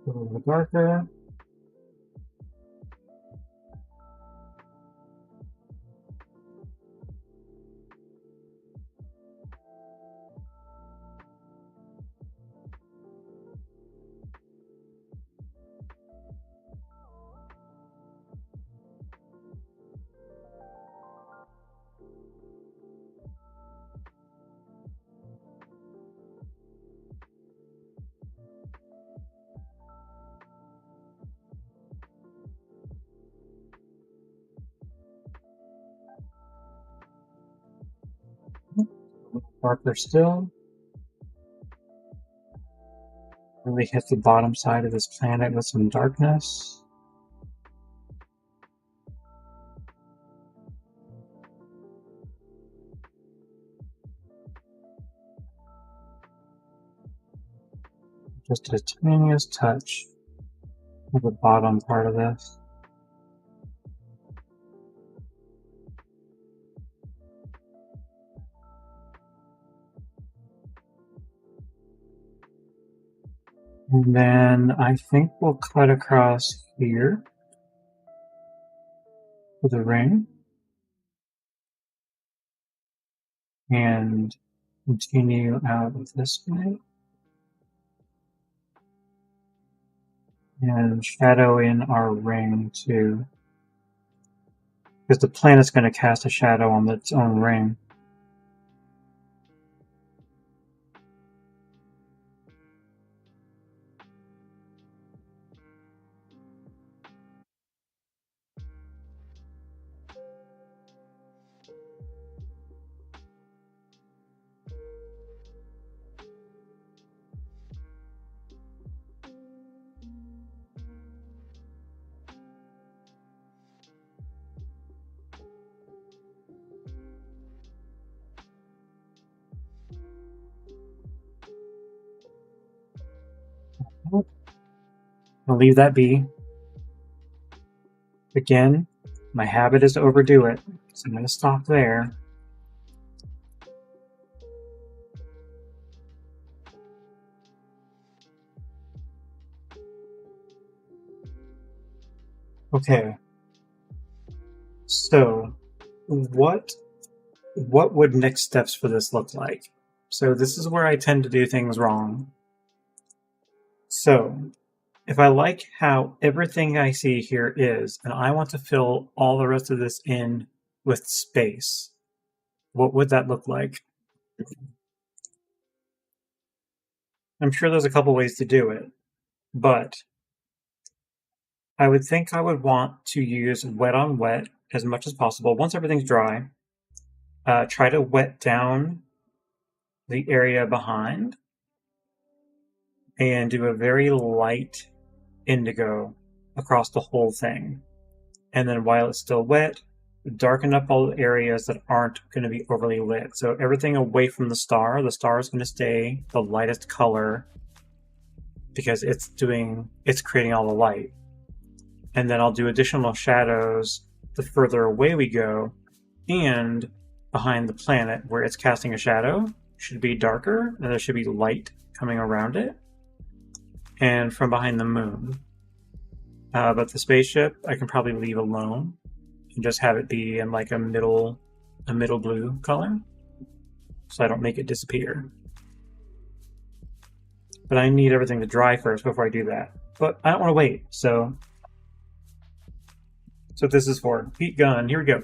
A little bit darker. Darker still. Really hit the bottom side of this planet with some darkness. Just a tiniest touch of the bottom part of this. And then I think we'll cut across here with a ring and continue out of this way and shadow in our ring too, because the planet's going to cast a shadow on its own ring. I'll leave that be. Again, my habit is to overdo it, so I'm going to stop there. Okay. So, what would next steps for this look like? So this is where I tend to do things wrong. So, if I like how everything I see here is, and I want to fill all the rest of this in with space, what would that look like? I'm sure there's a couple ways to do it, but I would think I would want to use wet on wet as much as possible. Once everything's dry, try to wet down the area behind and do a very light indigo across the whole thing. And then while it's still wet, darken up all the areas that aren't going to be overly lit. So everything away from the star is going to stay the lightest color because it's creating all the light. And then I'll do additional shadows the further away we go, and behind the planet where it's casting a shadow should be darker, and there should be light coming around it. And from behind the moon. But the spaceship I can probably leave alone and just have it be in like a middle blue color, so I don't make it disappear. But I need everything to dry first before I do that. But I don't want to wait, so that's what this is for. Heat gun, here we go.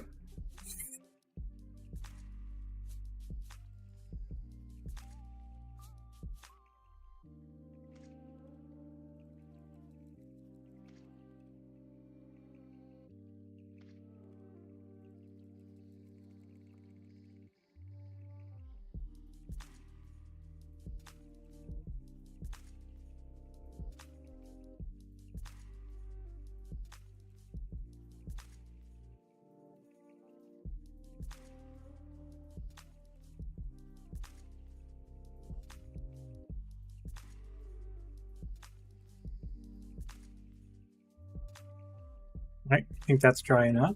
Right, I think that's dry enough.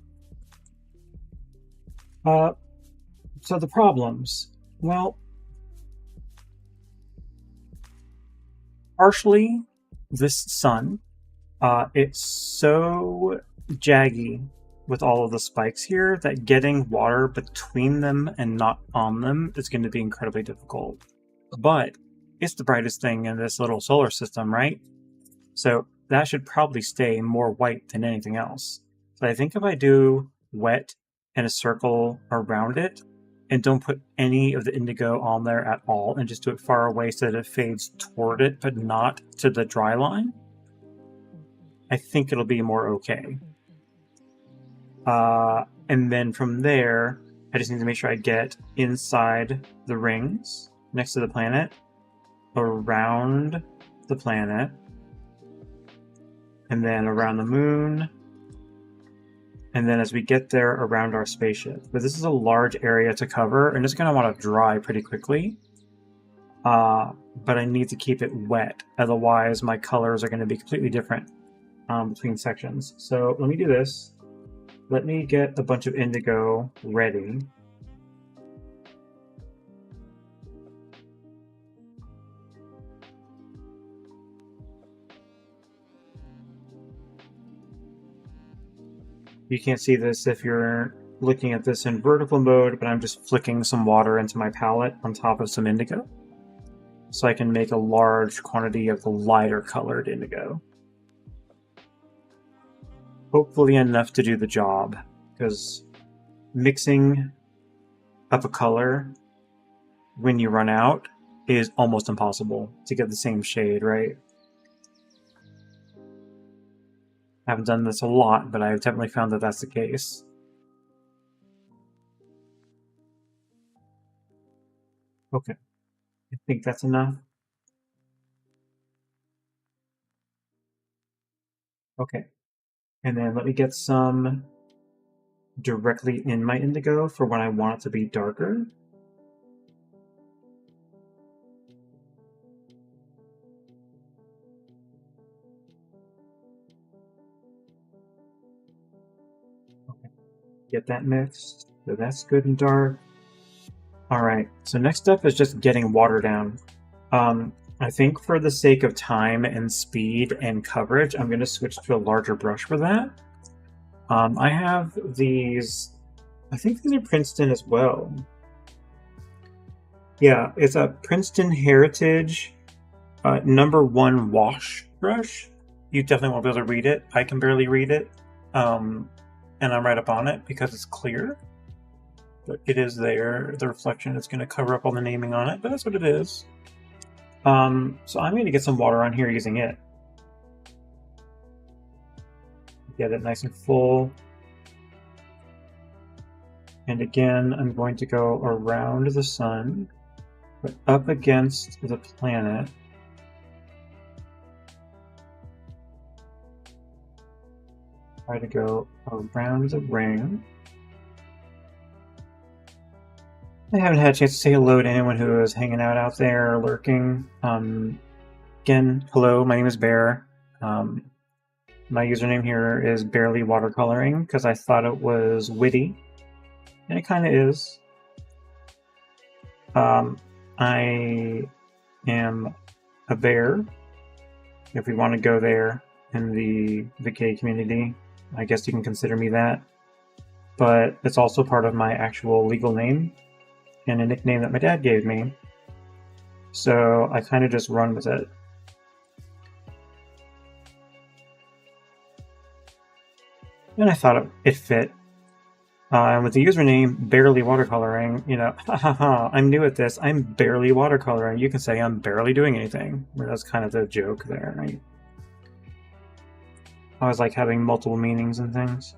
So the problems. Well, partially this sun. It's so jaggy with all of the spikes here that getting water between them and not on them is going to be incredibly difficult. But it's the brightest thing in this little solar system, right? So that should probably stay more white than anything else. So I think if I do wet and a circle around it and don't put any of the indigo on there at all and just do it far away so that it fades toward it but not to the dry line, I think it'll be more okay. And then from there, I just need to make sure I get inside the rings next to the planet, around the planet, and then around the moon, and then as we get there, around our spaceship. But this is a large area to cover, and it's going to want to dry pretty quickly. But I need to keep it wet, otherwise my colors are going to be completely different between sections. So let me do this. Let me get a bunch of indigo ready. You can't see this if you're looking at this in vertical mode, but I'm just flicking some water into my palette on top of some indigo, so I can make a large quantity of the lighter colored indigo. Hopefully enough to do the job, because mixing up a color when you run out is almost impossible to get the same shade, right? I haven't done this a lot, but I've definitely found that that's the case. Okay, I think that's enough. Okay, and then let me get some directly in my indigo for when I want it to be darker. Okay, get that mixed, so that's good and dark. Alright, so next up is just getting water down. I think for the sake of time and speed and coverage, I'm going to switch to a larger brush for that. I have these, I think these are Princeton as well. Yeah, it's a Princeton Heritage #1 wash brush. You definitely won't be able to read it. I can barely read it, and I'm right up on it because it's clear. But it is there. The reflection is going to cover up all the naming on it, but that's what it is. So I'm going to get some water on here using it. Get it nice and full. And again, I'm going to go around the sun, but up against the planet. Try to go around the ring. I haven't had a chance to say hello to anyone who is hanging out there or lurking. Again, hello, my name is Bear. My username here is Barely Watercoloring because I thought it was witty, and it kind of is. I am a bear, if we want to go there in the gay community. I guess you can consider me that. But it's also part of my actual legal name and a nickname that my dad gave me. So I kind of just run with it. And I thought it fit. With the username Barely Watercoloring, you know, I'm new at this. I'm barely watercoloring. You can say I'm barely doing anything. That's kind of the joke there, right? I always like having multiple meanings and things.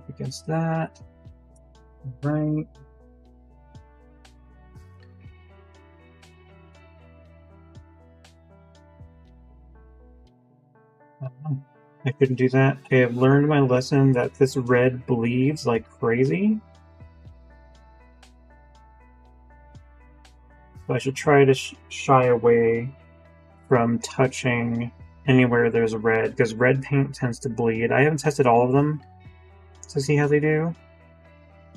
Against that. Right. I couldn't do that. I have learned my lesson that this red bleeds like crazy. So I should try to shy away from touching anywhere there's red, because red paint tends to bleed. I haven't tested all of them to see how they do,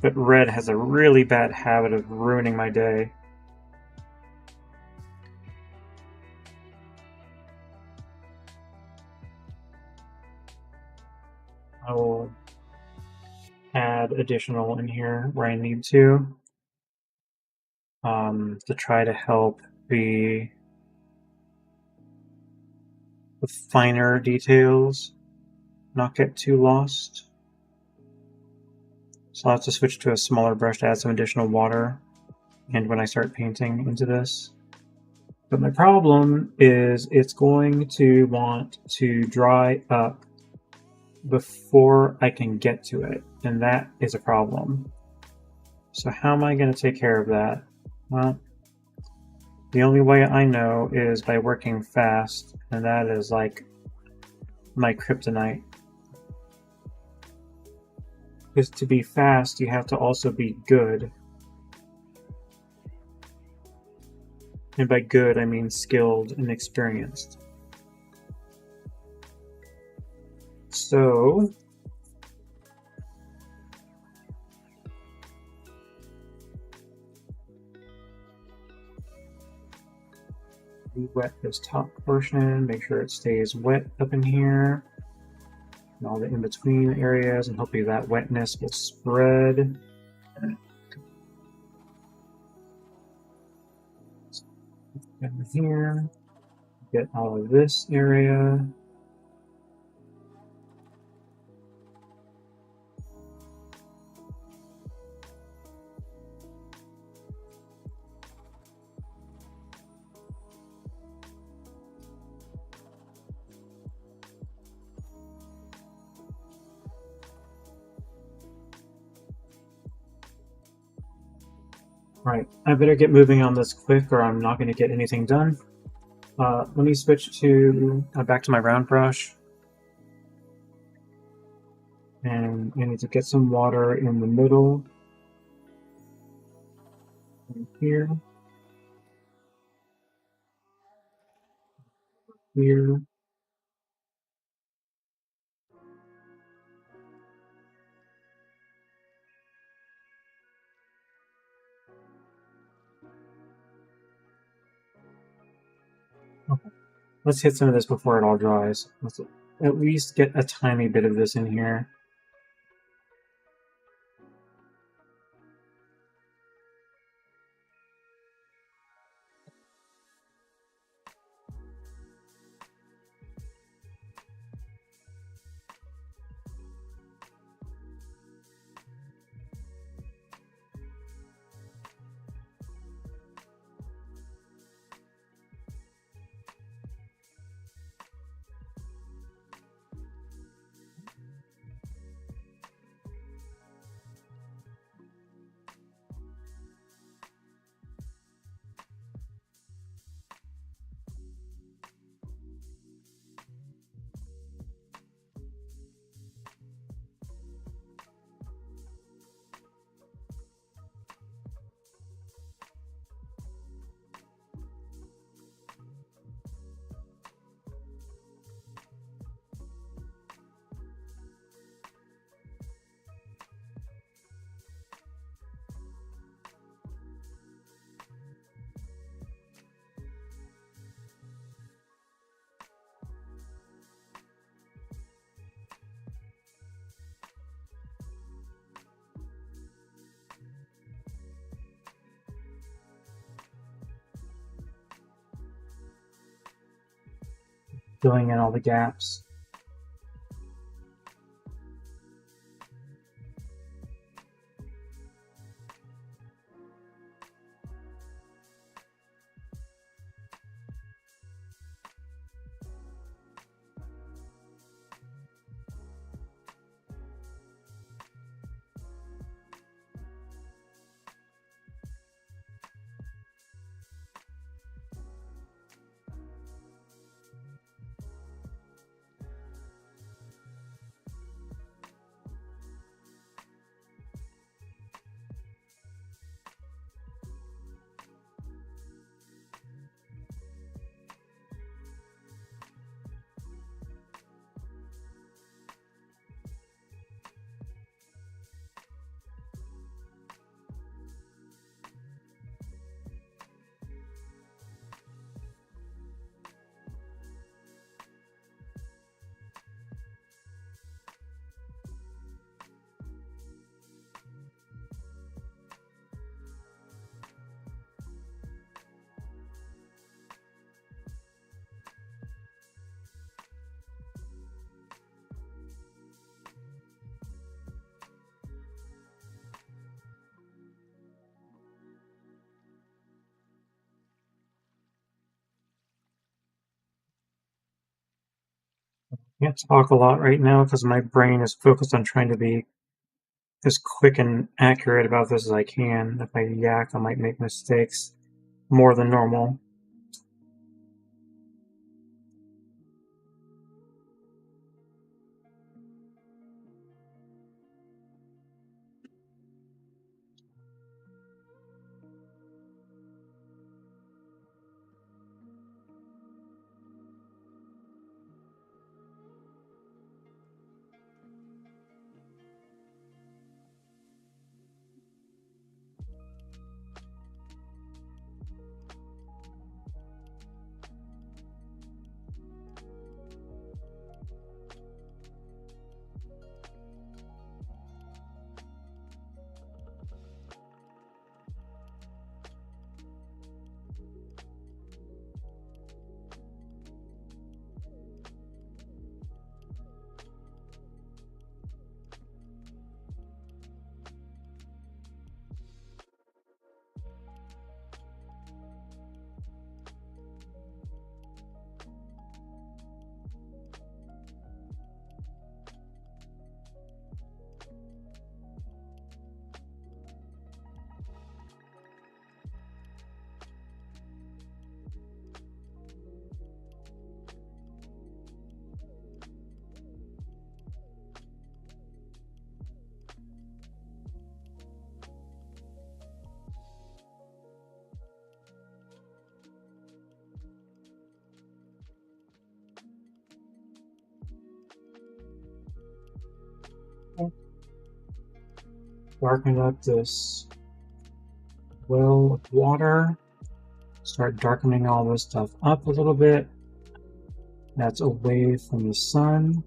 but red has a really bad habit of ruining my day. I will add additional in here where I need to try to help the finer details not get too lost. So I'll have to switch to a smaller brush to add some additional water, and when I start painting into this. But my problem is it's going to want to dry up before I can get to it, and that is a problem. So how am I going to take care of that? Well, the only way I know is by working fast, and that is like my kryptonite. Because to be fast, you have to also be good. And by good, I mean skilled and experienced. So wet this top portion, make sure it stays wet up in here, and all the in-between areas, and hopefully that wetness will spread. Over here, get all of this area. Right, I better get moving on this quick or I'm not going to get anything done. Let me switch to back to my round brush. And I need to get some water in the middle. Right here. Here. Okay. Let's hit some of this before it all dries. Let's at least get a tiny bit of this in here. Filling in all the gaps. Can't talk a lot right now because my brain is focused on trying to be as quick and accurate about this as I can. If I yak, I might make mistakes more than normal. Darken up this well of water. Start darkening all this stuff up a little bit. That's away from the sun.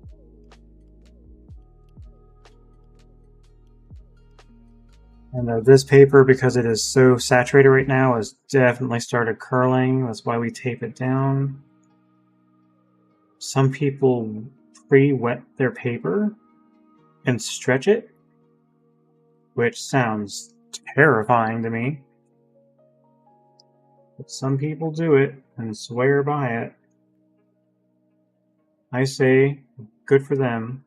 And this paper, because it is so saturated right now, has definitely started curling. That's why we tape it down. Some people pre-wet their paper and stretch it, which sounds terrifying to me. But some people do it and swear by it. I say, good for them.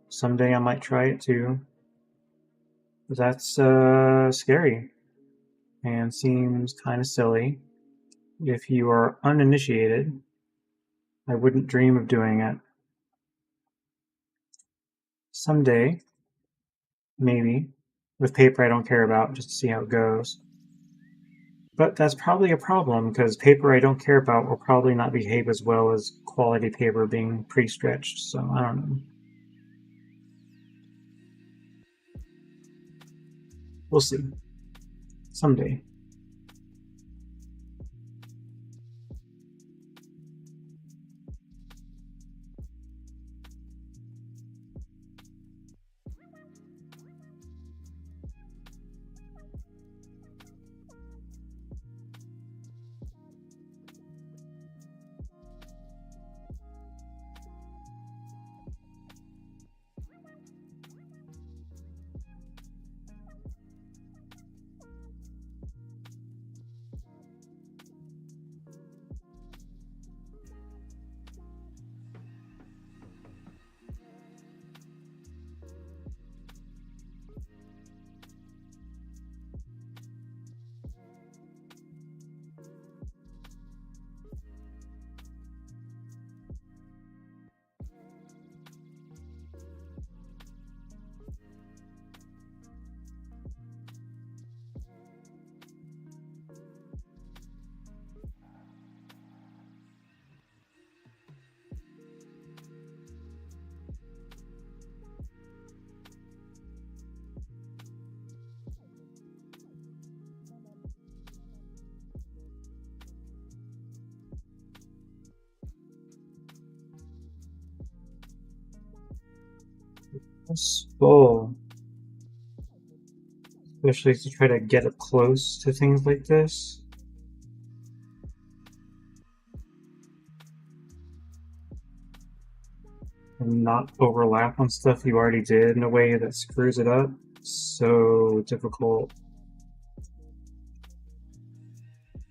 Someday I might try it too. But that's scary and seems kind of silly. If you are uninitiated, I wouldn't dream of doing it. Someday, maybe, with paper I don't care about, just to see how it goes. But that's probably a problem, because paper I don't care about will probably not behave as well as quality paper being pre-stretched, so I don't know. We'll see. Someday. It's full. Especially to try to get up close to things like this. And not overlap on stuff you already did in a way that screws it up. So difficult.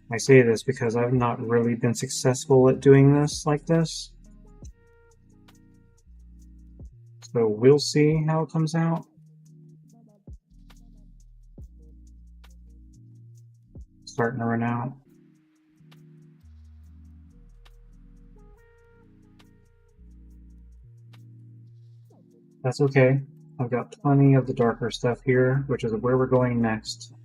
I say this because I've not really been successful at doing this like this. So we'll see how it comes out. Starting to run out. That's okay. I've got plenty of the darker stuff here, which is where we're going next.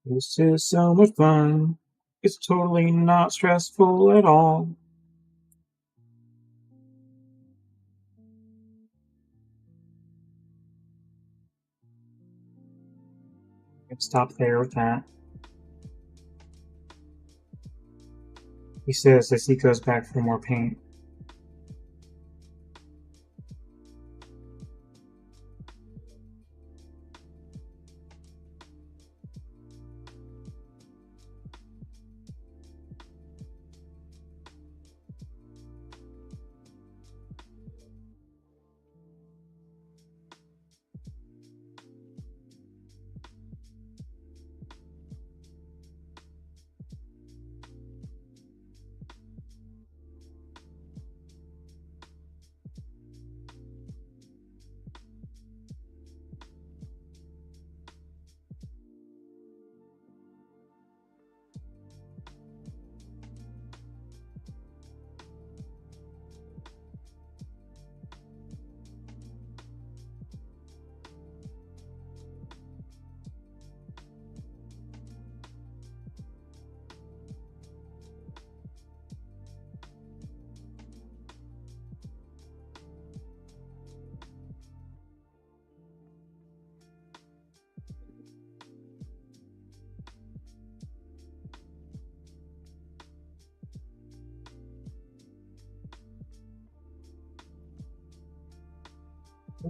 This is so much fun. It's totally not stressful at all. Stop there with that. He says as he goes back for more paint.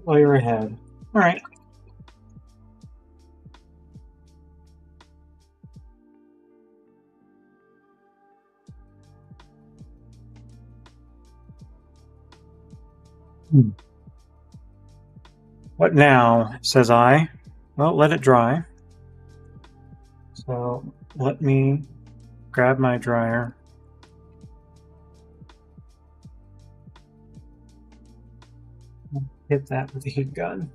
While you're ahead. All right. What now? Says I. Well, let it dry. So let me grab my dryer. Hit that with the heat gun.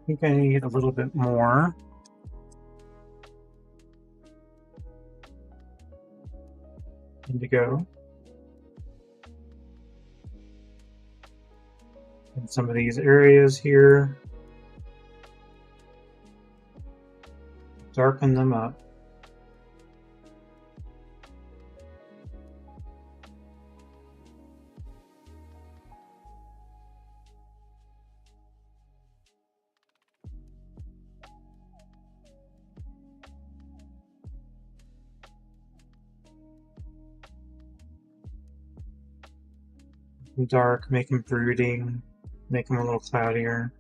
I think I need a little bit more. Indigo. In some of these areas here. Darken them up. Dark, make them brooding, make them a little cloudier.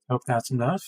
Hope that's enough.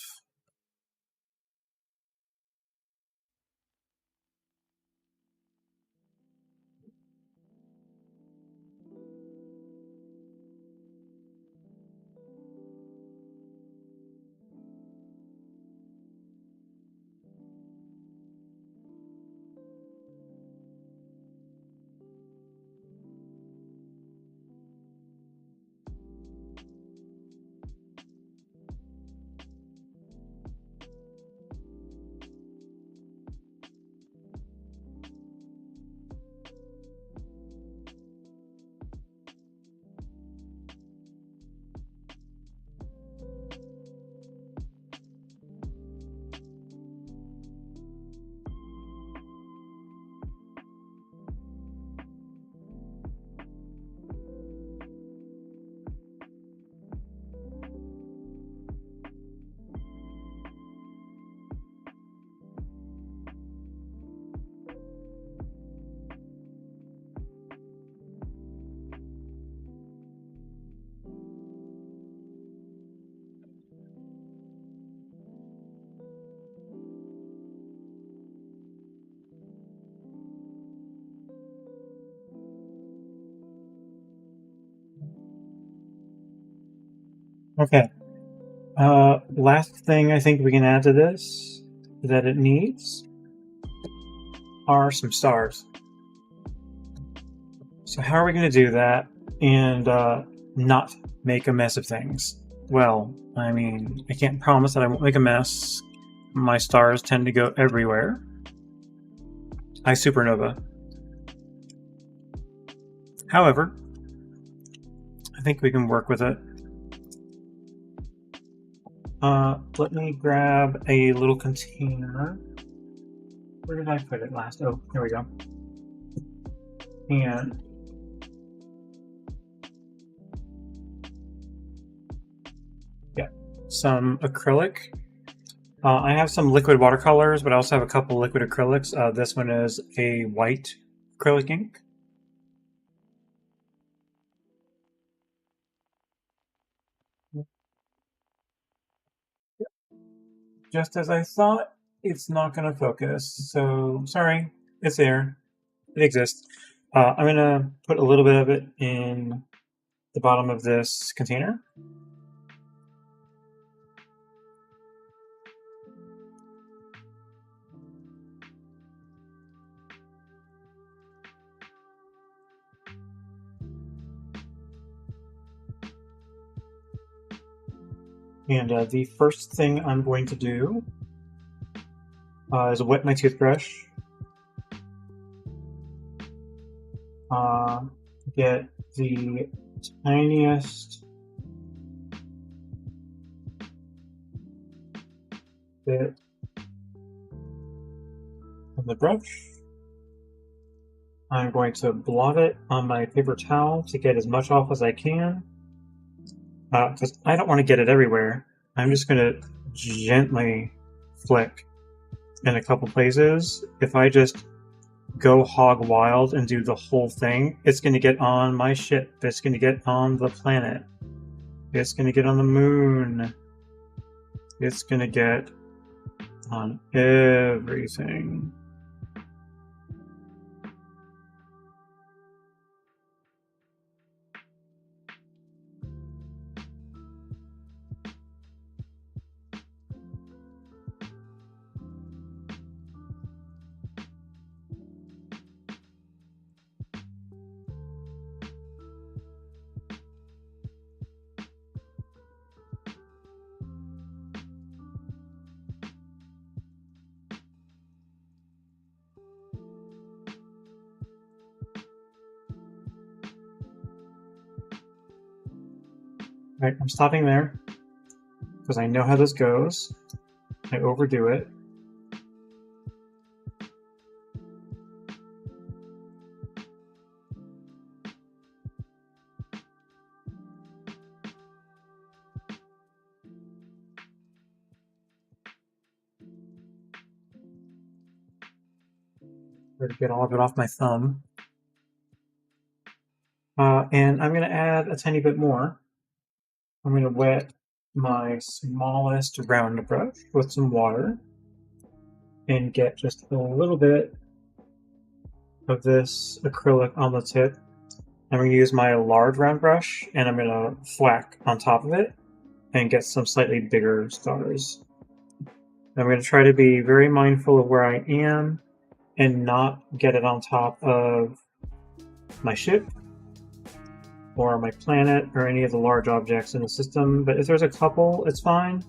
Okay. Last thing I think we can add to this that it needs are some stars. So how are we going to do that and not make a mess of things? Well, I mean, I can't promise that I won't make a mess. My stars tend to go everywhere. I supernova. However, I think we can work with it. Let me grab a little container. Where did I put it last? Oh, there we go. And yeah, some acrylic. I have some liquid watercolors, but I also have a couple liquid acrylics. This one is a white acrylic ink. Just as I thought, it's not going to focus. So sorry, it's there. It exists. I'm going to put a little bit of it in the bottom of this container. And the first thing I'm going to do is wet my toothbrush. Get the tiniest bit of the brush. I'm going to blot it on my paper towel to get as much off as I can, because I don't want to get it everywhere. I'm just going to gently flick in a couple places. If I just go hog wild and do the whole thing, it's going to get on my ship. It's going to get on the planet. It's going to get on the moon. It's going to get on everything. Right, I'm stopping there because I know how this goes. I overdo it. Try to get all of it off my thumb. And I'm going to add a tiny bit more. I'm going to wet my smallest round brush with some water and get just a little bit of this acrylic on the tip. I'm going to use my large round brush and I'm going to whack on top of it and get some slightly bigger stars. I'm going to try to be very mindful of where I am and not get it on top of my ship or my planet or any of the large objects in the system, but if there's a couple, it's fine.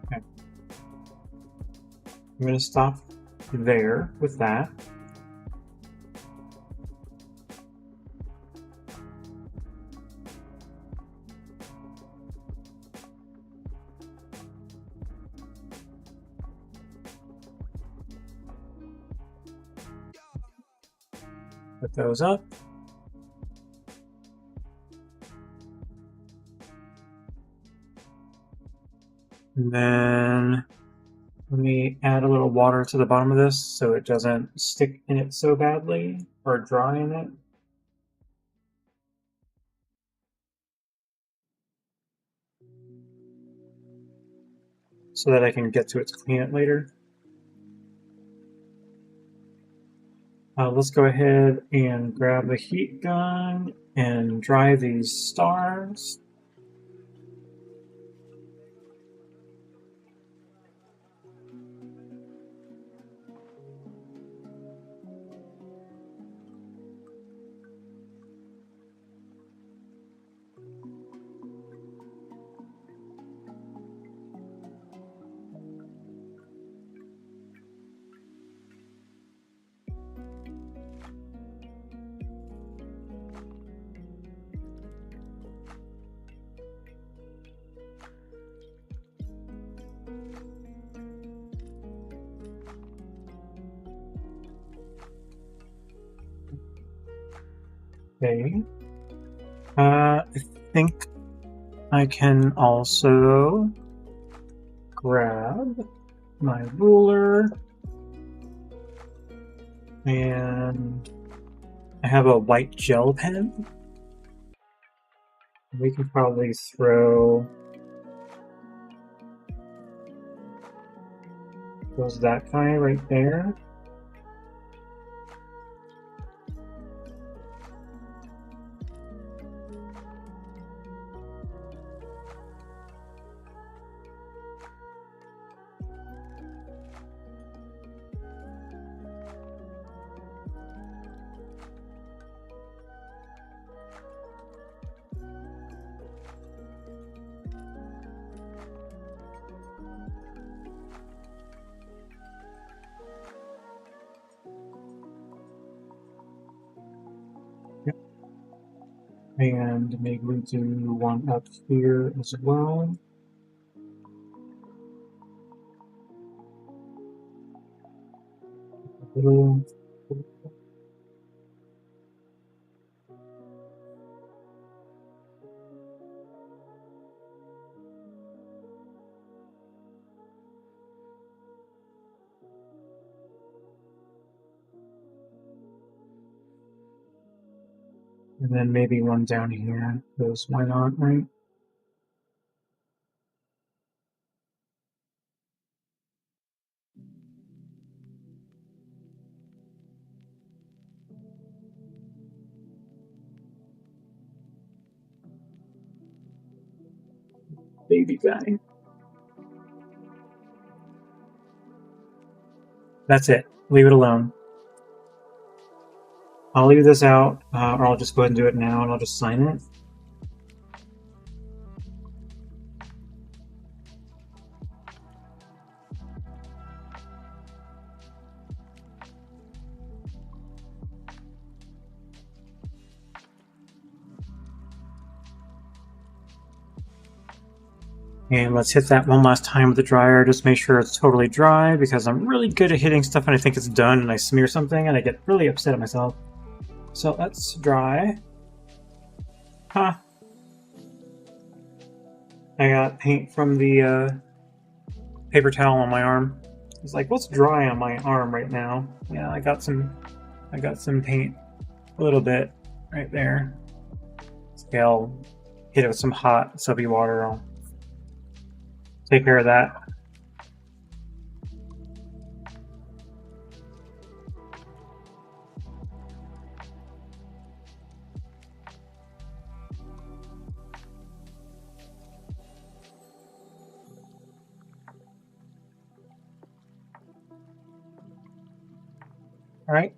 Okay. I'm going to stop there with that. Put those up. And then let me add a little water to the bottom of this so it doesn't stick in it so badly or dry in it. So that I can get to it to clean it later. Let's go ahead and grab the heat gun and dry these stars. Okay. I think I can also grab my ruler and I have a white gel pen. We can probably throw that guy right there. And maybe we do one up here as well. And then maybe one down here, because why not, right? Baby guy. That's it. Leave it alone. I'll leave this out, or I'll just go ahead and do it now, and I'll just sign it. And let's hit that one last time with the dryer. Just make sure it's totally dry, because I'm really good at hitting stuff and I think it's done and I smear something and I get really upset at myself. So let's dry. Huh. I got paint from the paper towel on my arm. It's like, what's dry on my arm right now? Yeah, I got some paint, a little bit right there. Okay, I'll hit it with some hot soapy water. I'll take care of that. All right,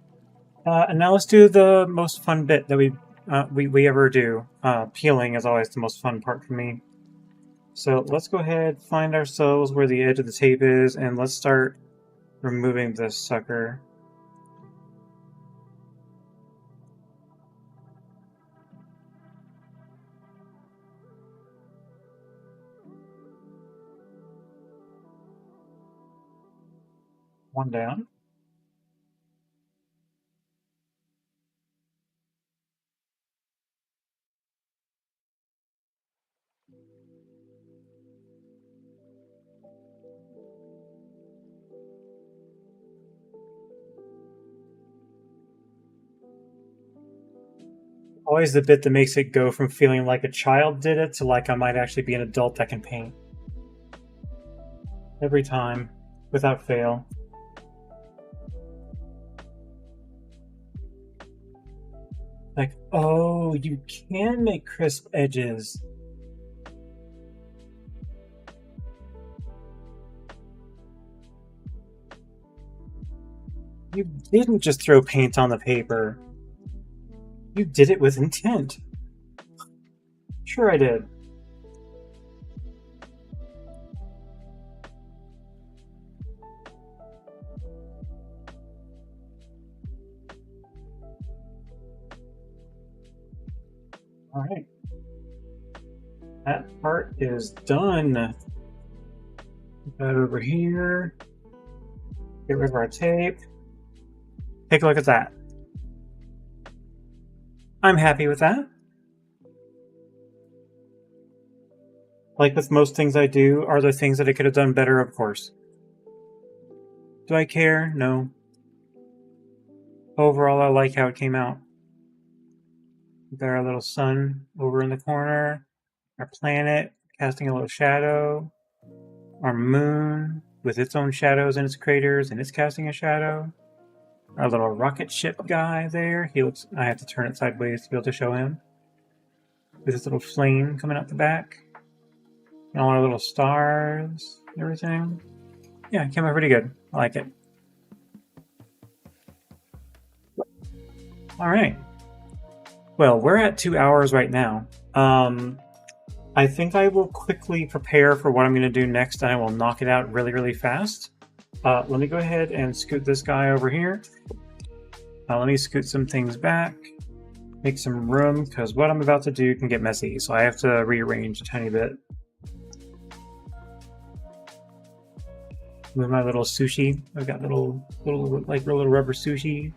and now let's do the most fun bit that we ever do. Peeling is always the most fun part for me. So let's go ahead, find ourselves where the edge of the tape is, and let's start removing this sucker. One down. Always the bit that makes it go from feeling like a child did it to like I might actually be an adult that can paint. Every time, without fail. Like, oh, you can make crisp edges. You didn't just throw paint on the paper. You did it with intent. Sure, I did. All right. That part is done. Put that over here. Get rid of our tape. Take a look at that. I'm happy with that. Like with most things I do, are there things that I could have done better? Of course. Do I care? No. Overall, I like how it came out. We've got our little sun over in the corner, our planet casting a little shadow, our moon with its own shadows and its craters, and it's casting a shadow. Our little rocket ship guy there, he looks. I have to turn it sideways to be able to show him. With his little flame coming out the back. And all our little stars and everything. Yeah, it came out pretty good. I like it. All right. Well, we're at 2 hours right now. I think I will quickly prepare for what I'm going to do next, and I will knock it out really, really fast. Let me go ahead and scoot this guy over here. Let me scoot some things back, make some room, because what I'm about to do can get messy, so I have to rearrange a tiny bit. Move my little sushi. I've got little rubber sushi.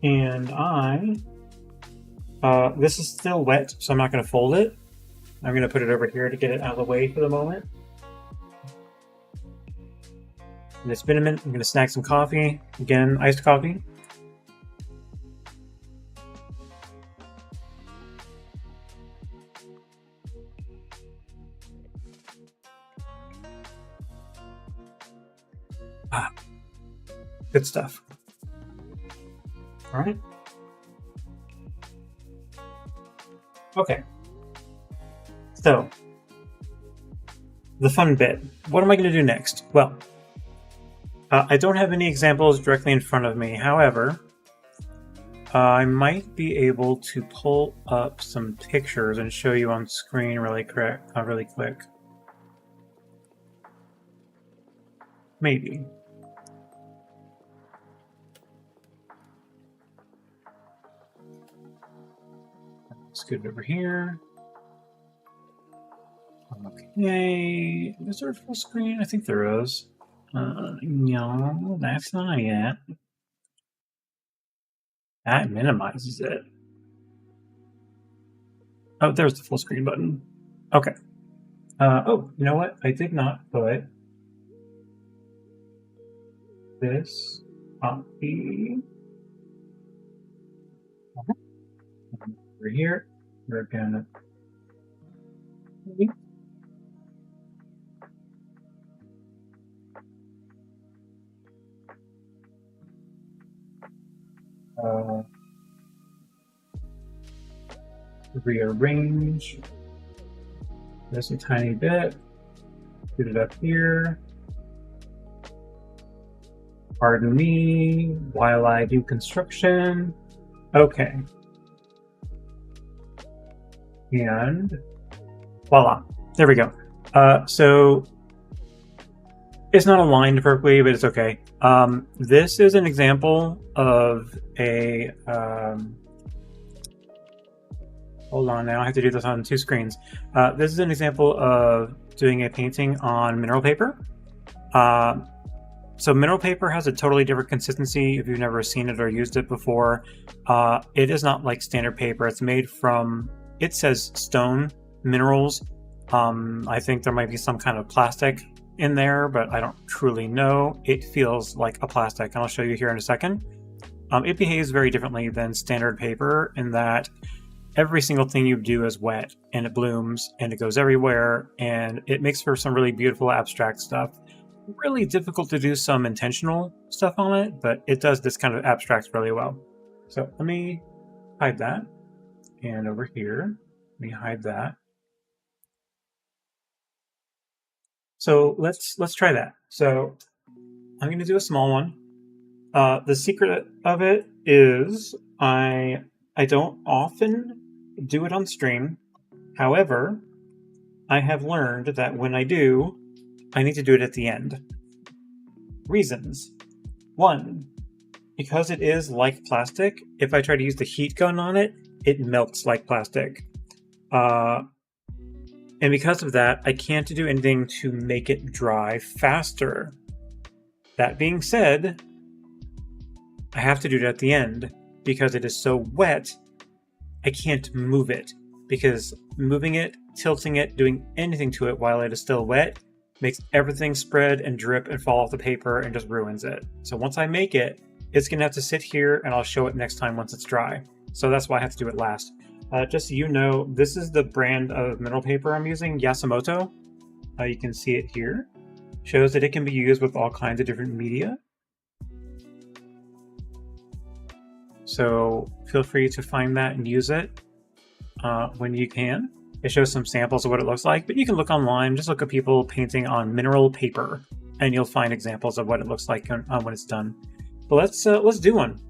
And this is still wet, so I'm not going to fold it. I'm going to put it over here to get it out of the way for the moment. And it's been a minute. I'm going to snack some coffee. Again, iced coffee. Ah, good stuff. All right. Okay. So, the fun bit. What am I going to do next? Well, I don't have any examples directly in front of me. However, I might be able to pull up some pictures and show you on screen really quick. Maybe. Scoot it over here. Okay, is there a full screen? I think there is. No, that's not it. That minimizes it. Oh, there's the full screen button. Okay. Oh, you know what? I did not put this on the over here. We're gonna uh, rearrange this a tiny bit. Put it up here. Pardon me while I do construction. Okay. And voila. There we go. So it's not aligned perfectly, but it's okay. This is an example of a hold on now, I have to do this on 2 screens. This is an example of doing a painting on mineral paper. So mineral paper has a totally different consistency if you've never seen it or used it before. It is not like standard paper. It's made from, it says stone minerals. I think there might be some kind of plastic in there, but I don't truly know. It feels like a plastic, and I'll show you here in a second. It behaves very differently than standard paper in that every single thing you do is wet, and it blooms, and it goes everywhere, and it makes for some really beautiful abstract stuff. Really difficult to do some intentional stuff on it, but it does this kind of abstracts really well. So let me hide that, and over here, let me hide that. So let's try that. So I'm going to do a small one. The secret of it is I don't often do it on stream. However, I have learned that when I do, I need to do it at the end. Reasons. 1, because it is like plastic, if I try to use the heat gun on it, it melts like plastic. And because of that, I can't do anything to make it dry faster. That being said, I have to do it at the end because it is so wet, I can't move it. Because moving it, tilting it, doing anything to it while it is still wet makes everything spread and drip and fall off the paper and just ruins it. So once I make it, it's going to have to sit here and I'll show it next time once it's dry. So that's why I have to do it last. Just so you know, this is the brand of mineral paper I'm using, Yasumoto. You can see it here. Shows that it can be used with all kinds of different media. So feel free to find that and use it when you can. It shows some samples of what it looks like, but you can look online, just look at people painting on mineral paper, and you'll find examples of what it looks like when it's done. But let's do one.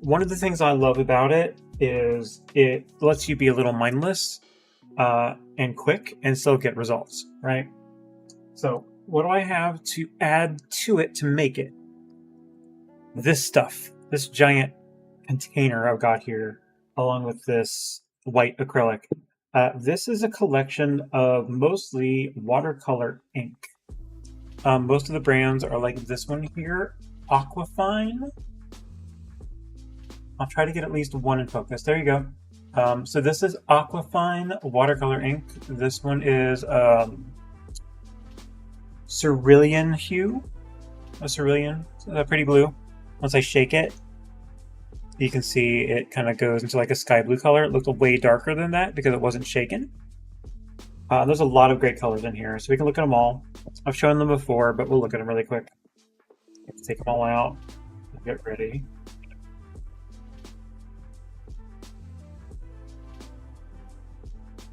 One of the things I love about it is it lets you be a little mindless and quick and still get results, right? So what do I have to add to it to make it? This stuff, this giant container I've got here, along with this white acrylic. This is a collection of mostly watercolor ink. Most of the brands are like this one here, Aquafine. I'll try to get at least one in focus. There you go. So this is Aquafine watercolor ink. This one is cerulean hue. A cerulean, pretty blue. Once I shake it, you can see it kind of goes into like a sky blue color. It looked way darker than that because it wasn't shaken. There's a lot of great colors in here, so we can look at them all. I've shown them before, but we'll look at them really quick. Let's take them all out. Get ready.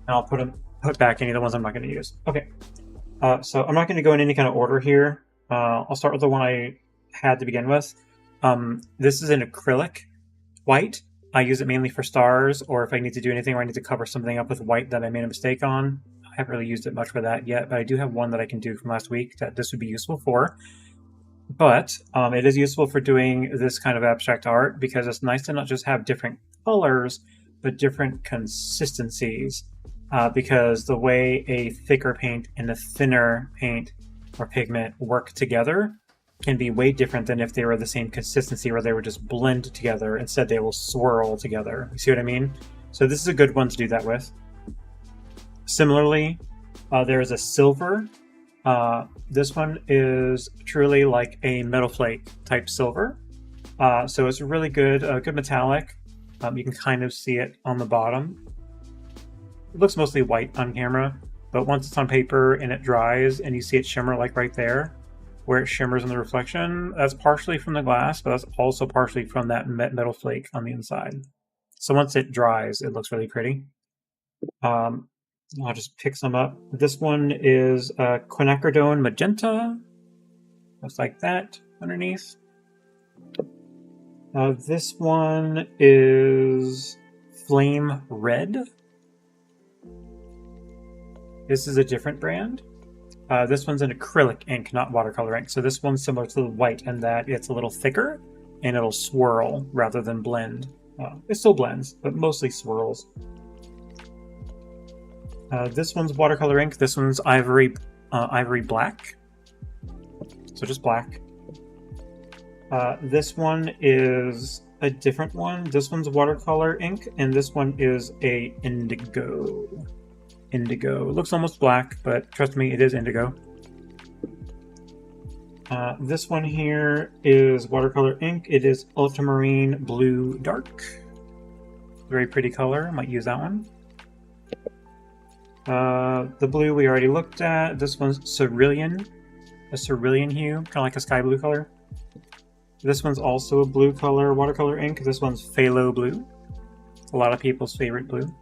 And I'll put back any of the ones I'm not going to use. Okay, so I'm not going to go in any kind of order here. I'll start with the one I had to begin with. This is an acrylic white. I use it mainly for stars, or if I need to do anything where I need to cover something up with white that I made a mistake on. I haven't really used it much for that yet, but I do have one that I can do from last week that this would be useful for. But it is useful for doing this kind of abstract art because it's nice to not just have different colors, but different consistencies. Because the way a thicker paint and a thinner paint or pigment work together can be way different than if they were the same consistency where they were just blend together. Instead, they will swirl together. You see what I mean? So this is a good one to do that with. Similarly, there is a silver. This one is truly like a metal flake type silver. So it's really good, good metallic. You can kind of see it on the bottom. It looks mostly white on camera, but once it's on paper and it dries and you see it shimmer like right there, where it shimmers in the reflection, that's partially from the glass, but that's also partially from that metal flake on the inside. So once it dries, it looks really pretty. I'll just pick some up. This one is quinacridone magenta. Looks like that underneath. This one is flame red. This is a different brand. This one's an acrylic ink, not watercolor ink. So this one's similar to the white in that it's a little thicker and it'll swirl rather than blend. It still blends, but mostly swirls. This one's watercolor ink. This one's ivory black. So just black. This one is a different one. This one's watercolor ink, and this one is a indigo. Indigo. It looks almost black, but trust me, it is indigo. This one here is watercolor ink. It is ultramarine blue dark. Very pretty color. I might use that one. The blue we already looked at. This one's cerulean. A cerulean hue, kind of like a sky blue color. This one's also a blue color watercolor ink. This one's phthalo blue. A lot of people's favorite blue.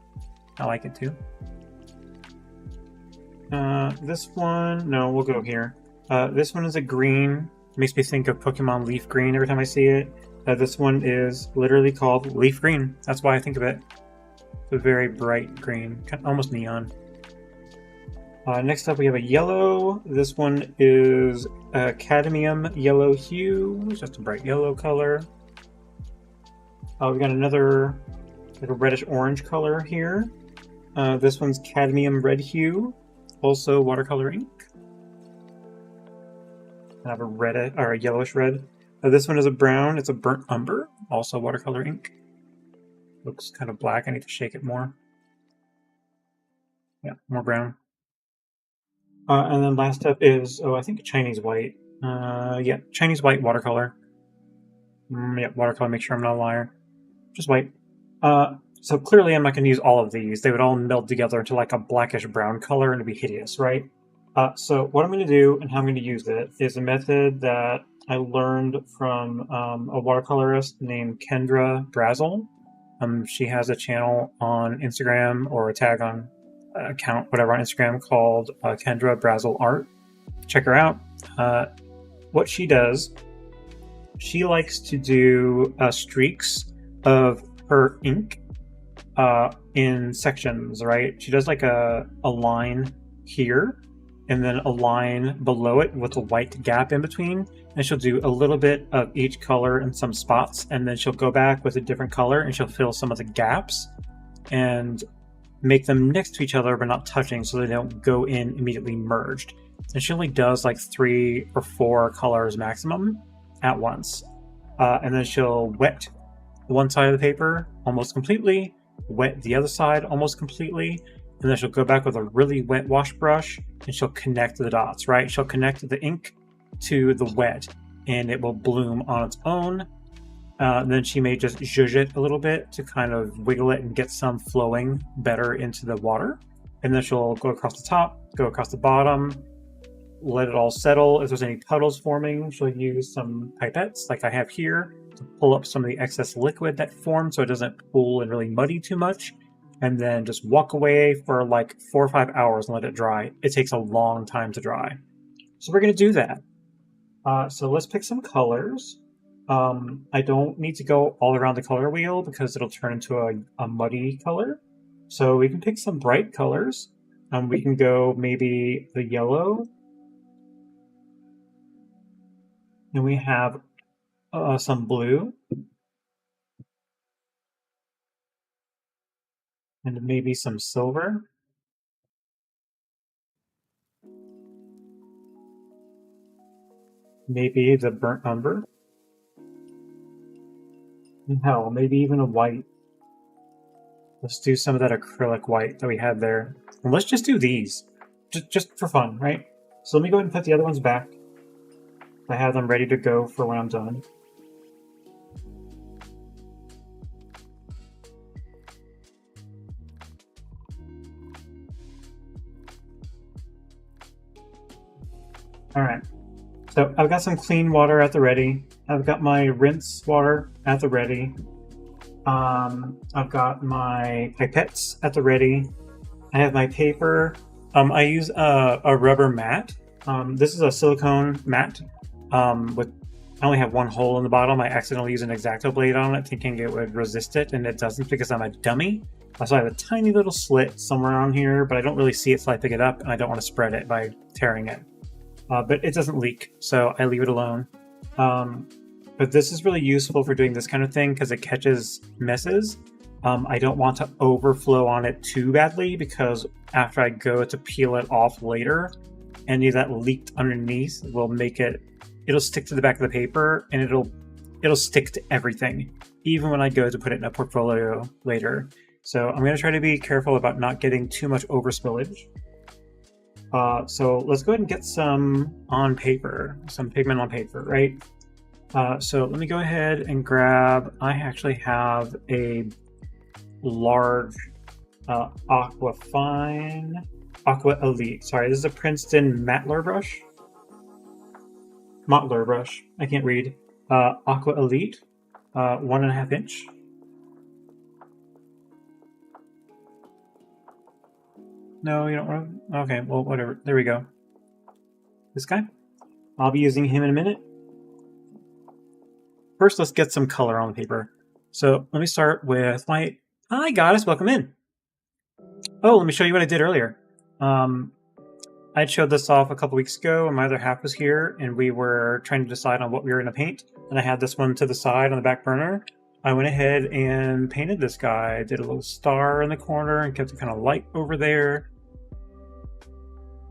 I like it too. This one, no, we'll go here. This one is a green. It makes me think of Pokemon Leaf Green every time I see it. This one is literally called Leaf Green. That's why I think of it. It's a very bright green, almost neon. Next up we have a yellow. This one is a cadmium yellow hue. It's just a bright yellow color. We got another like a reddish orange color here. This one's cadmium red hue, also watercolor ink. I have a red or a yellowish red. This one is a brown. It's a burnt umber, also watercolor ink. Looks kind of black. I need to shake it more. Yeah, more brown. And then last up is, I think Chinese white. Yeah, Chinese white watercolor. Yeah, watercolor, make sure I'm not a liar. Just white. So clearly I'm not going to use all of these. They would all meld together into like a blackish brown color and it'd be hideous, right? So what I'm going to do and how I'm going to use it is a method that I learned from a watercolorist named Kendra Brazel. She has a channel on Instagram or a tag on account, whatever, on Instagram called Kendra Brazel Art. Check her out. What she does, she likes to do streaks of her ink in sections, right? She does like a line here and then a line below it with a white gap in between. And she'll do a little bit of each color in some spots, and then she'll go back with a different color and she'll fill some of the gaps and make them next to each other but not touching so they don't go in immediately merged. And she only does like 3 or 4 colors maximum at once. And then she'll wet one side of the paper almost completely, wet the other side almost completely, and then she'll go back with a really wet wash brush and she'll connect the dots, right? She'll connect the ink to the wet and it will bloom on its own. Then she may just zhuzh it a little bit to kind of wiggle it and get some flowing better into the water. And then she'll go across the top, go across the bottom, let it all settle. If there's any puddles forming, she'll use some pipettes like I have here to pull up some of the excess liquid that formed so it doesn't pool and really muddy too much. And then just walk away for like 4 or 5 hours and let it dry. It takes a long time to dry. So we're going to do that. So let's pick some colors. I don't need to go all around the color wheel because it'll turn into a muddy color. So we can pick some bright colors. We can go maybe the yellow. And we have some blue. And maybe some silver. Maybe the burnt umber. And hell, maybe even a white. Let's do some of that acrylic white that we had there. And let's just do these. Just for fun, right? So let me go ahead and put the other ones back. I have them ready to go for when I'm done. Alright, so I've got some clean water at the ready. I've got my rinse water at the ready. I've got my pipettes at the ready. I have my paper. I use a rubber mat. This is a silicone mat with I only have one hole in the bottom. I accidentally used an X-Acto blade on it thinking it would resist it, and it doesn't because I'm a dummy. So I have a tiny little slit somewhere on here, but I don't really see it, so I pick it up, and I don't want to spread it by tearing it. But it doesn't leak, so I leave it alone. But this is really useful for doing this kind of thing because it catches messes. I don't want to overflow on it too badly because after I go to peel it off later, any of that leaked underneath will make it'll stick to the back of the paper and it'll stick to everything, even when I go to put it in a portfolio later. So I'm going to try to be careful about not getting too much over spillage. So let's go ahead and get some on paper, some pigment on paper, right? So let me go ahead and grab, I actually have a large Aqua Elite. Sorry, this is a Princeton Mottler brush. I can't read. Aqua Elite, 1.5 inch. No, you don't want to? Okay, well, whatever. There we go. This guy? I'll be using him in a minute. First, let's get some color on the paper. So let me start with my... Hi, Goddess, welcome in. Oh, let me show you what I did earlier. I showed this off a couple weeks ago, and my other half was here, and we were trying to decide on what we were going to paint. And I had this one to the side on the back burner. I went ahead and painted this guy. Did a little star in the corner and kept it kind of light over there.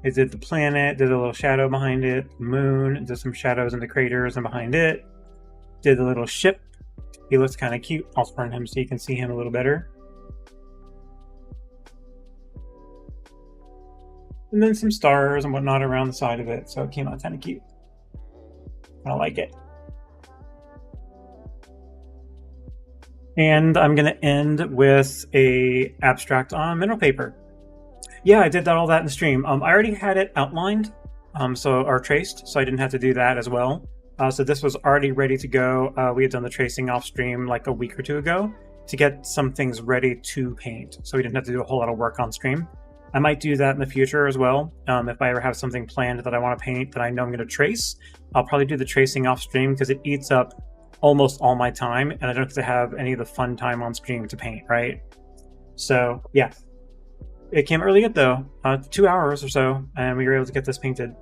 I did the planet, did a little shadow behind it, moon, did some shadows in the craters and behind it. Did the little ship. He looks kind of cute. I'll turn him so you can see him a little better. And then some stars and whatnot around the side of it, so it came out kind of cute. I like it. And I'm going to end with a abstract on mineral paper. Yeah, I did all that in the stream. I already had it outlined, or traced, so I didn't have to do that as well. So this was already ready to go. We had done the tracing off stream like a week or two ago to get some things ready to paint, so we didn't have to do a whole lot of work on stream. I might do that in the future as well. If I ever have something planned that I want to paint that I know I'm going to trace, I'll probably do the tracing off stream because it eats up almost all my time, and I don't have to have any of the fun time on stream to paint, right? So yeah, it came early yet though, 2 hours or so, and we were able to get this painted.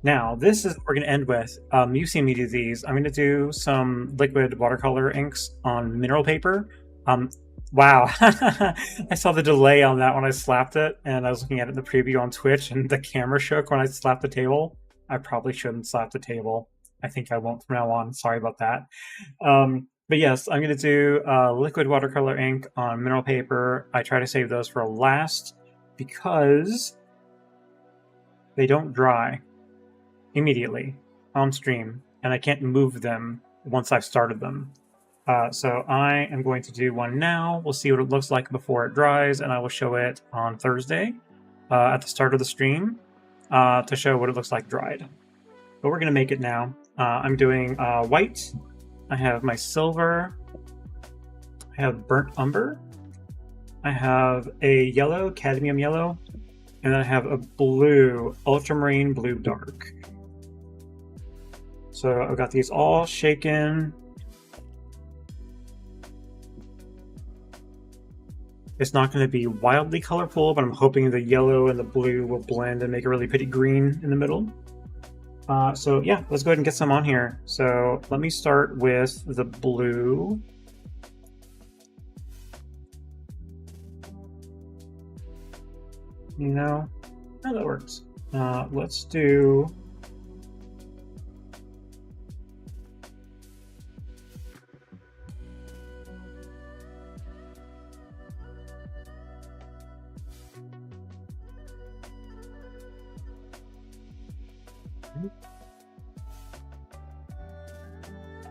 Now, this is what we're going to end with. You've seen me do these. I'm going to do some liquid watercolor inks on mineral paper. Wow, I saw the delay on that when I slapped it, and I was looking at it in the preview on Twitch, and the camera shook when I slapped the table. I probably shouldn't slap the table. I think I won't from now on. Sorry about that. But yes, I'm going to do liquid watercolor ink on mineral paper. I try to save those for last because they don't dry immediately on stream, and I can't move them once I've started them. So I am going to do one now. We'll see what it looks like before it dries, and I will show it on Thursday at the start of the stream to show what it looks like dried. But we're going to make it now. I'm doing white. I have my silver. I have burnt umber. I have a yellow, cadmium yellow. And then I have a blue, ultramarine blue dark. So I've got these all shaken. It's not going to be wildly colorful, but I'm hoping the yellow and the blue will blend and make a really pretty green in the middle. So yeah, let's go ahead and get some on here. So let me start with the blue. You know, how that works. Let's do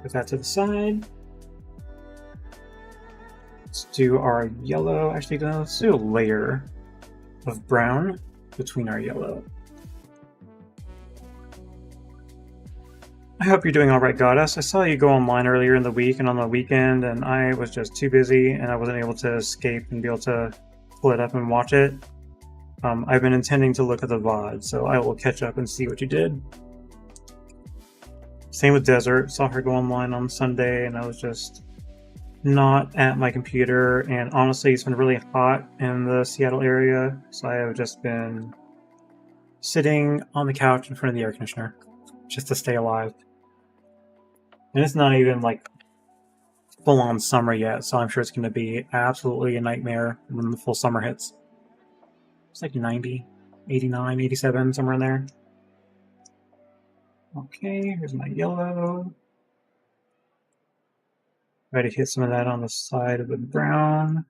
Put that to the side. Let's do our yellow. Actually, no, let's do a layer of brown between our yellow. I hope you're doing all right, Goddess. I saw you go online earlier in the week and on the weekend, and I was just too busy, and I wasn't able to escape and be able to pull it up and watch it. I've been intending to look at the VOD, so I will catch up and see what you did. Same with Desert. Saw her go online on Sunday, and I was just not at my computer. And honestly, it's been really hot in the Seattle area, so I have just been sitting on the couch in front of the air conditioner just to stay alive. And it's not even like full-on summer yet, so I'm sure it's going to be absolutely a nightmare when the full summer hits. It's like 90, 89, 87, somewhere in there. Okay, here's my yellow. Try to hit some of that on the side of the brown.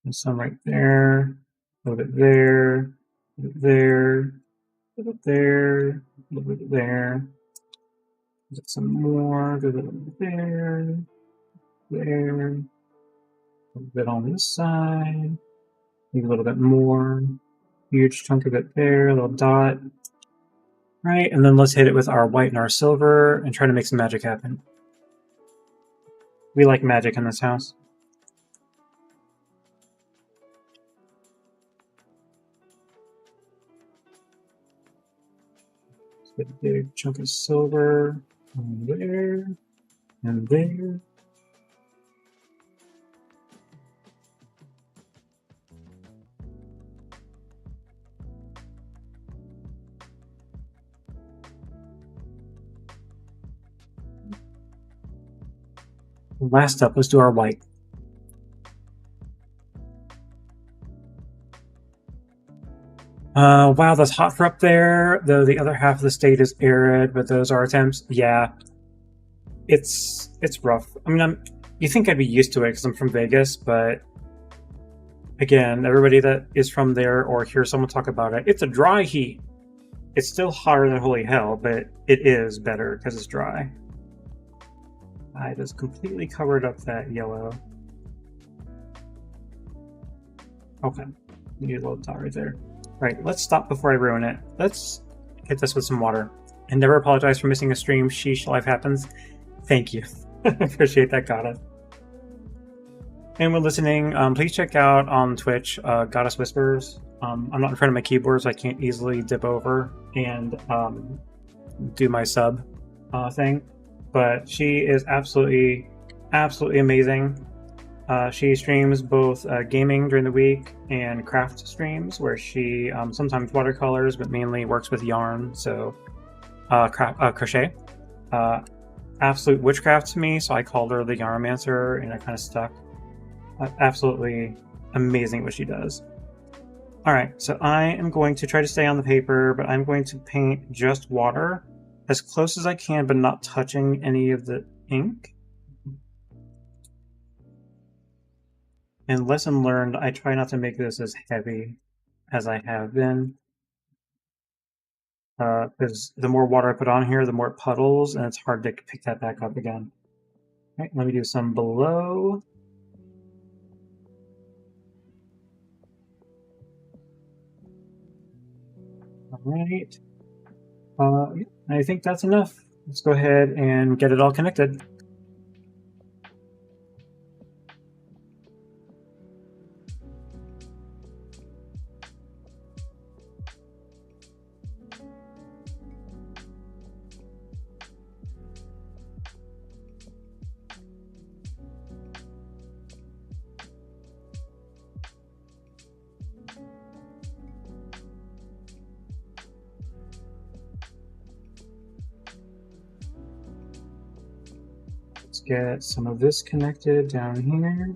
And some right there. A little bit there. A little bit there. A little bit there. A little bit there. Get some more. A little bit there. There. A little bit on this side. Maybe a little bit more. Huge chunk of it there. A little dot. Right, and then let's hit it with our white and our silver and try to make some magic happen. We like magic in this house. Let's get a big chunk of silver on there and there. Last up, let's do our white. Wow, that's hot for up there, though the other half of the state is arid, but those are attempts. Yeah, it's rough. I mean, you think I'd be used to it because I'm from Vegas, but again, everybody that is from there or hears someone talk about it, it's a dry heat. It's still hotter than holy hell, but it is better because it's dry. I just completely covered up that yellow. Okay, need a little dot right there. Right, let's stop before I ruin it. Let's hit this with some water. And never apologize for missing a stream. Sheesh, life happens. Thank you. Appreciate that, Goddess. Anyone listening, please check out on Twitch, Goddess Whispers. I'm not in front of my keyboard, so I can't easily dip over and do my sub thing. But she is absolutely amazing. She streams both gaming during the week and craft streams, where she sometimes watercolors, but mainly works with yarn, so crochet. Absolute witchcraft to me, so I called her the Yarnmancer, and I kind of stuck. Absolutely amazing what she does. Alright, so I am going to try to stay on the paper, but I'm going to paint just water as close as I can, but not touching any of the ink. And lesson learned, I try not to make this as heavy as I have been. Because the more water I put on here, the more it puddles, and it's hard to pick that back up again. All right, let me do some below. All right. I think that's enough. Let's go ahead and get it all connected. Let's get some of this connected down here.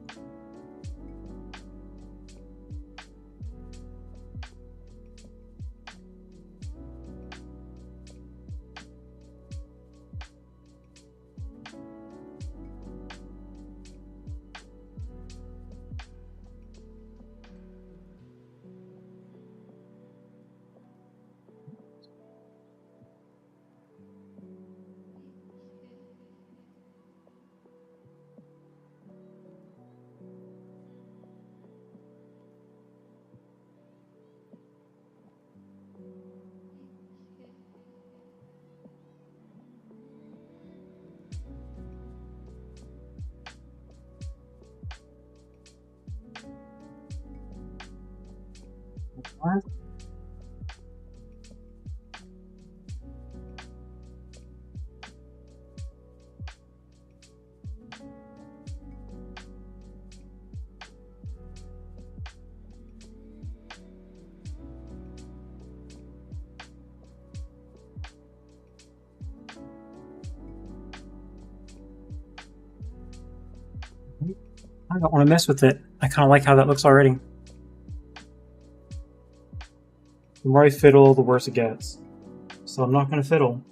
What? I don't want to mess with it. I kind of like how that looks already. The more I fiddle, the worse it gets. So I'm not going to fiddle.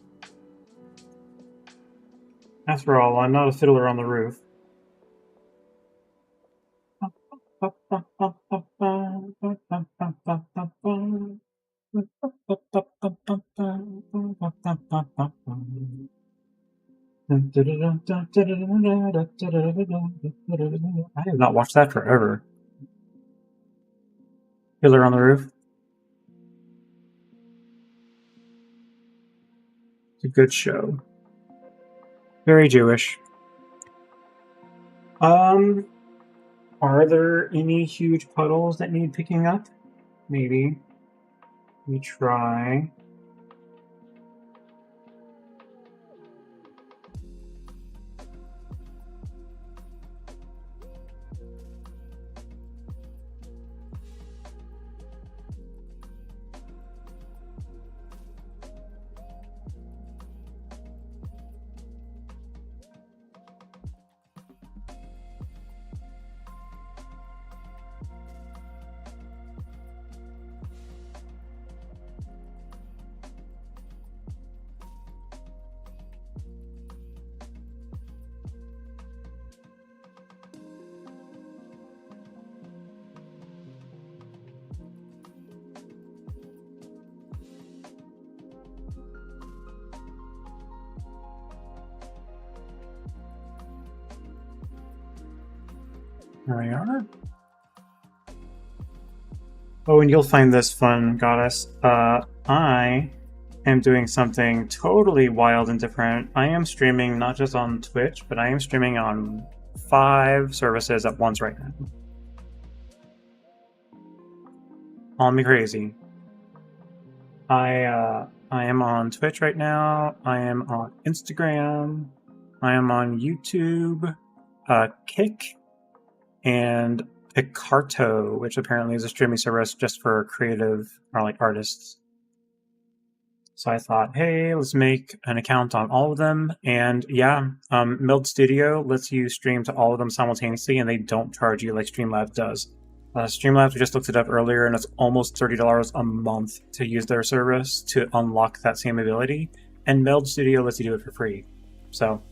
After all, I'm not a fiddler on the roof. I have not watched that forever. Fiddler on the Roof. It's a good show. Very Jewish. Are there any huge puddles that need picking up? Maybe. We try. There we are. Oh, and you'll find this fun, Goddess. I am doing something totally wild and different. I am streaming not just on Twitch, but I am streaming on 5 services at once right now. Call me crazy. I am on Twitch right now. I am on Instagram. I am on YouTube, Kick, and Picarto, which apparently is a streaming service just for creative or like artists. So I thought, hey, let's make an account on all of them. And yeah, Meld Studio lets you stream to all of them simultaneously, and they don't charge you like Streamlabs does. Streamlabs, we just looked it up earlier, and it's almost $30 a month to use their service to unlock that same ability. And Meld Studio lets you do it for free. So,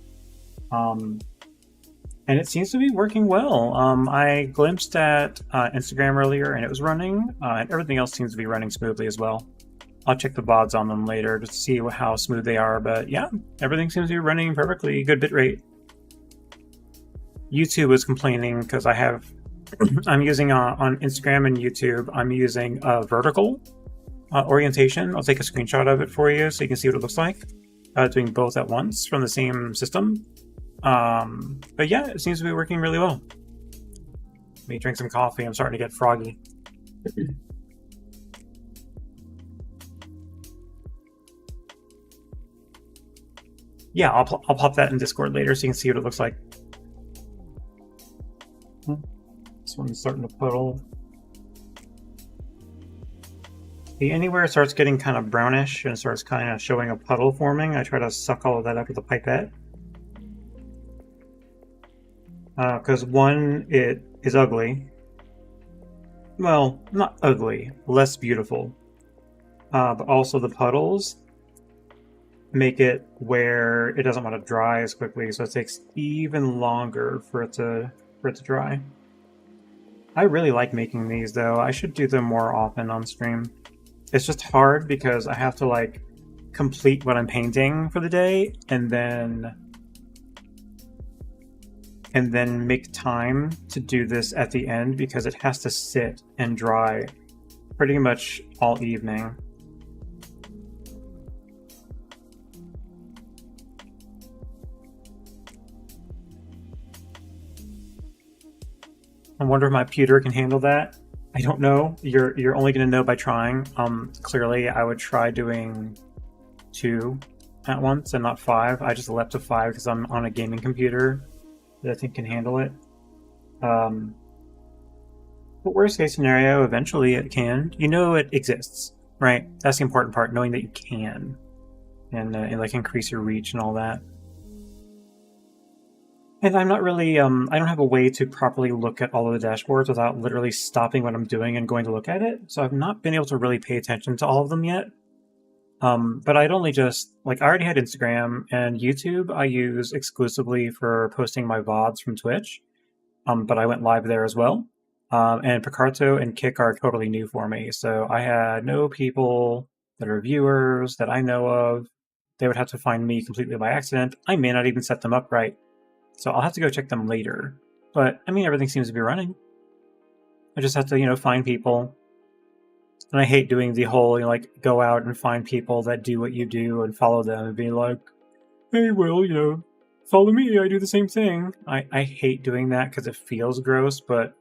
and it seems to be working well. I glimpsed at Instagram earlier, and it was running, and everything else seems to be running smoothly as well. I'll check the VODs on them later to see how smooth they are, but yeah, everything seems to be running perfectly. Good bitrate. YouTube was complaining because I'm using on Instagram and YouTube, I'm using a vertical orientation. I'll take a screenshot of it for you so you can see what it looks like. Doing both at once from the same system. But yeah, it seems to be working really well. Let me drink some coffee. I'm starting to get froggy. Yeah, I'll pop that in Discord later so you can see what it looks like. This one's starting to puddle. See, anywhere it starts getting kind of brownish and starts kind of showing a puddle forming, I try to suck all of that up with a pipette. Because one, it is ugly. Well, not ugly, less beautiful. But also the puddles make it where it doesn't want to dry as quickly, so it takes even longer for it to dry. I really like making these though. I should do them more often on stream. It's just hard because I have to like complete what I'm painting for the day and then make time to do this at the end because it has to sit and dry pretty much all evening. I wonder if my pewter can handle that. I don't know. You're only going to know by trying. Clearly, I would try doing 2 at once and not 5. I just left to 5 because I'm on a gaming computer that I think can handle it. Um, but worst case scenario, eventually it can. You know it exists, right? That's the important part, knowing that you can, and like increase your reach and all that. And I'm not really, I don't have a way to properly look at all of the dashboards without literally stopping what I'm doing and going to look at it. So I've not been able to really pay attention to all of them yet. But I'd only just, like, I already had Instagram and YouTube I use exclusively for posting my VODs from Twitch. But I went live there as well. And Picarto and Kick are totally new for me. So I had no people that are viewers that I know of. They would have to find me completely by accident. I may not even set them up right. So I'll have to go check them later. But, I mean, everything seems to be running. I just have to, find people. And I hate doing the whole, like, go out and find people that do what you do and follow them and be like, hey, well, follow me, I do the same thing. I hate doing that because it feels gross, but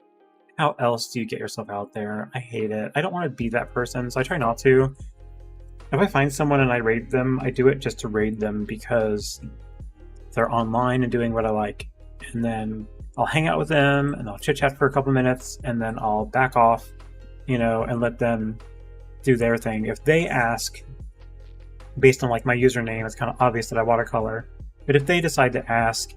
how else do you get yourself out there? I hate it. I don't want to be that person, so I try not to. If I find someone and I raid them, I do it just to raid them because they're online and doing what I like. And then I'll hang out with them and I'll chit chat for a couple minutes and then I'll back off, and let them do their thing. If they ask, based on like my username, it's kind of obvious that I watercolor. But if they decide to ask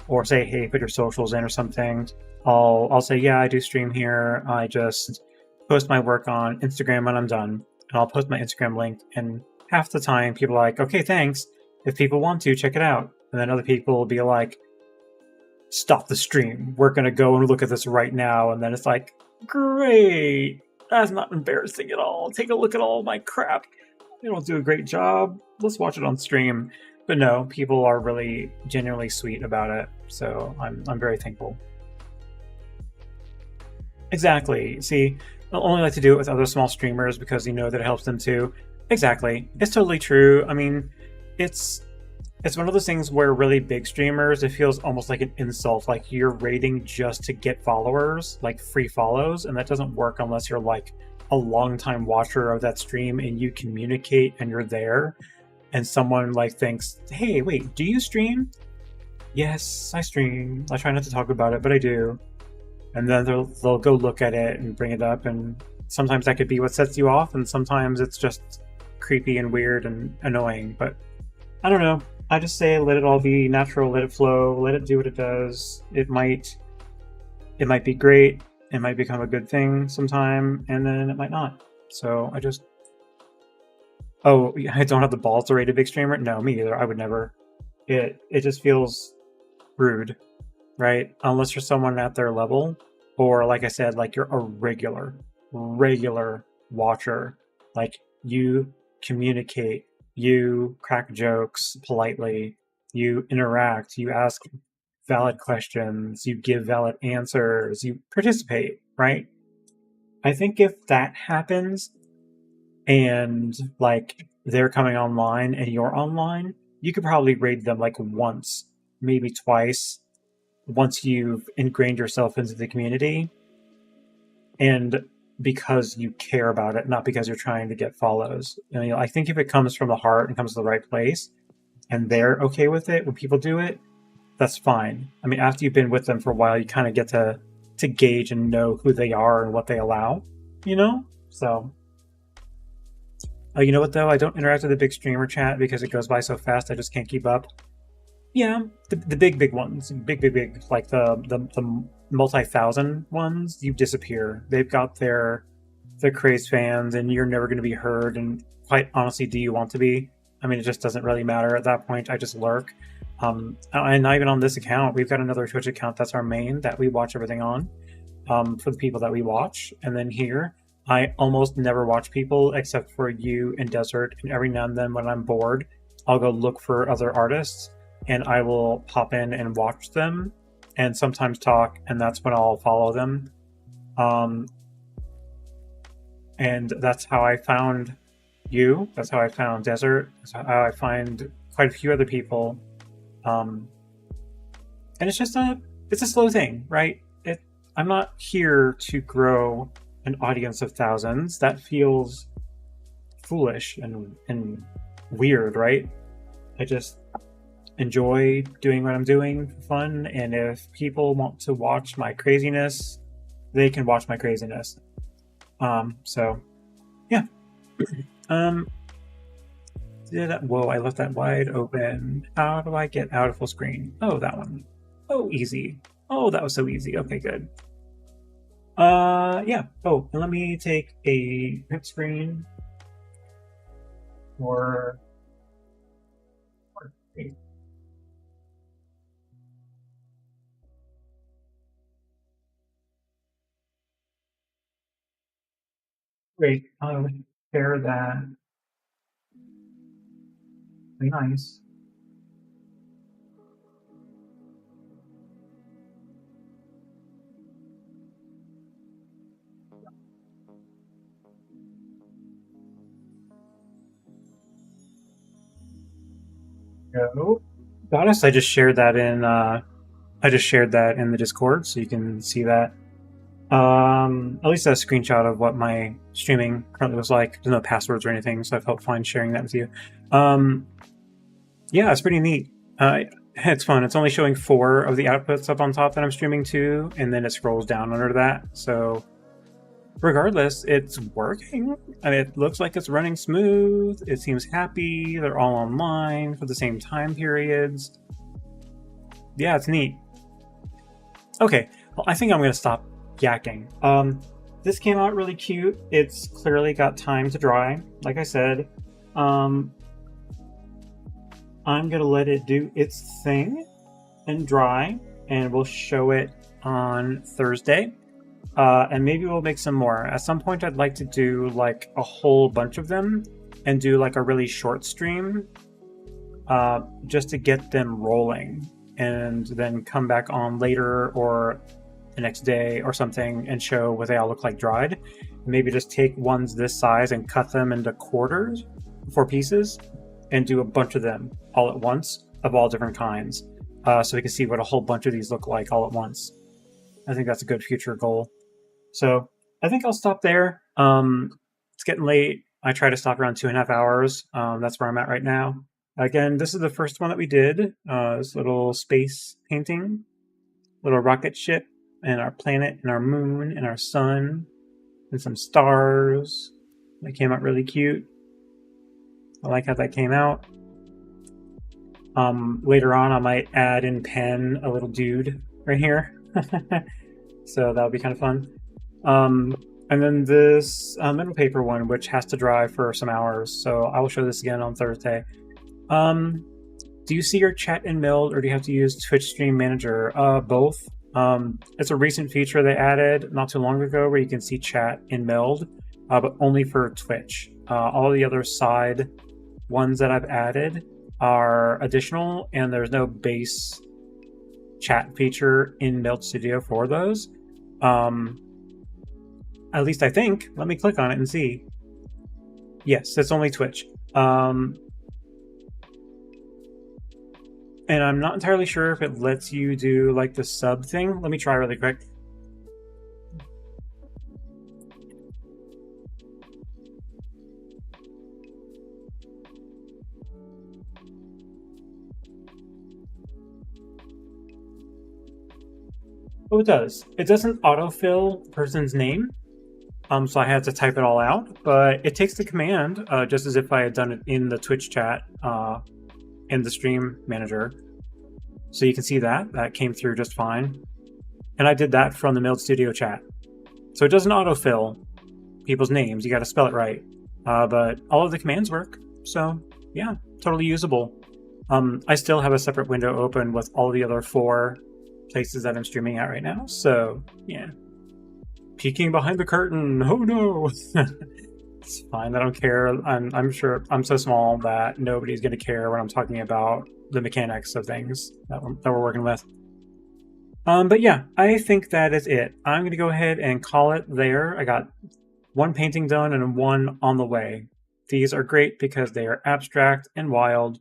or say, hey, put your socials in or something, I'll say, yeah, I do stream here. I just post my work on Instagram when I'm done. And I'll post my Instagram link. And half the time people are like, okay, thanks. If people want to, check it out. And then other people will be like, stop the stream. We're going to go and look at this right now. And then it's like, great. That's not embarrassing at all. Take a look at all my crap. They don't do a great job. Let's watch it on stream. But no, people are really genuinely sweet about it. So I'm very thankful. Exactly. See, I'll only like to do it with other small streamers because you know that it helps them too. Exactly. It's totally true. I mean, it's one of those things where really big streamers, it feels almost like an insult. Like you're raiding just to get followers, like free follows, and that doesn't work unless you're like a longtime watcher of that stream and you communicate and you're there. And someone like thinks, hey, wait, do you stream? Yes, I stream. I try not to talk about it, but I do. And then they'll go look at it and bring it up, and sometimes that could be what sets you off, and sometimes it's just creepy and weird and annoying. But I don't know. I just say let it all be natural, let it flow, let it do what it does. It might be great, it might become a good thing sometime, and then it might not. So I just... Oh, I don't have the balls to rate a big streamer? No, me either. I would never. It just feels rude, right? Unless you're someone at their level, or like I said, like you're a regular watcher. Like you communicate, you crack jokes politely, you interact, you ask valid questions, you give valid answers, you participate, right? I think if that happens, and like they're coming online and you're online, you could probably raid them like once, maybe twice, once you've ingrained yourself into the community, and because you care about it, not because you're trying to get follows. I think if it comes from the heart and comes to the right place and they're okay with it when people do it, that's fine. I mean, after you've been with them for a while, you kind of get to gauge and know who they are and what they allow, so... you know what, though? I don't interact with the big streamer chat because it goes by so fast I just can't keep up. Yeah, the big ones. Big, like the multi-thousand ones, you disappear. They've got their crazed fans, and you're never going to be heard, and quite honestly, do you want to be? I mean, it just doesn't really matter at that point. I just lurk. And not even on this account. We've got another Twitch account that's our main, that we watch everything on, for the people that we watch. And then here... I almost never watch people except for you and Desert, and every now and then when I'm bored, I'll go look for other artists, and I will pop in and watch them, and sometimes talk, and that's when I'll follow them. And that's how I found you, that's how I found Desert, that's how I find quite a few other people. And it's just it's a slow thing, right? I'm not here to grow an audience of thousands, that feels foolish and weird, right? I just enjoy doing what I'm doing for fun, and if people want to watch my craziness, they can watch my craziness. So yeah. Um, whoa, I left that wide open. How do I get out of full screen? Oh, that one. Oh, easy. Oh, that was so easy. Okay, good. Yeah. Oh, and let me take a print screen for. Great. I'll share that. Very nice. Go. Goddess, I just shared that in. I just shared that in the Discord, so you can see that. At least a screenshot of what my streaming currently was like. There's no passwords or anything, so I felt fine sharing that with you. Yeah, it's pretty neat. It's fun. It's only showing 4 of the outputs up on top that I'm streaming to, and then it scrolls down under that. So regardless, it's working. I mean, it looks like it's running smooth. It seems happy. They're all online for the same time periods. Yeah, it's neat. Okay, well, I think I'm going to stop yakking. This came out really cute. It's clearly got time to dry. Like I said, I'm going to let it do its thing and dry, and we'll show it on Thursday. And maybe we'll make some more. At some point, I'd like to do like a whole bunch of them and do like a really short stream just to get them rolling, and then come back on later or the next day or something and show what they all look like dried. Maybe just take ones this size and cut them into quarters, 4 pieces, and do a bunch of them all at once of all different kinds, so we can see what a whole bunch of these look like all at once. I think that's a good future goal. So I think I'll stop there. It's getting late. I try to stop around 2.5 hours. That's where I'm at right now. Again, this is the first one that we did. This little space painting, little rocket ship, and our planet, and our moon, and our sun, and some stars. That came out really cute. I like how that came out. Later on, I might add in pen a little dude right here. So that'll be kind of fun. And then this metal paper one, which has to dry for some hours. So I will show this again on Thursday. Do you see your chat in Meld, or do you have to use Twitch Stream Manager? Both. It's a recent feature they added not too long ago where you can see chat in Meld, but only for Twitch. All the other side ones that I've added are additional, and there's no base chat feature in Meld Studio for those. At least I think. Let me click on it and see. Yes, it's only Twitch. And I'm not entirely sure if it lets you do like the sub thing. Let me try really quick. Oh, it does. It doesn't autofill the person's name. So I had to type it all out, but it takes the command just as if I had done it in the Twitch chat in the stream manager. So you can see that came through just fine. And I did that from the Meld Studio chat. So it doesn't autofill people's names. You got to spell it right. But all of the commands work. So yeah, totally usable. I still have a separate window open with all the other 4 places that I'm streaming at right now. So yeah, peeking behind the curtain. Oh no. It's fine. I don't care. I'm sure I'm so small that nobody's going to care when I'm talking about the mechanics of things that we're working with. But yeah, I think that is it. I'm going to go ahead and call it there. I got 1 painting done and 1 on the way. These are great because they are abstract and wild.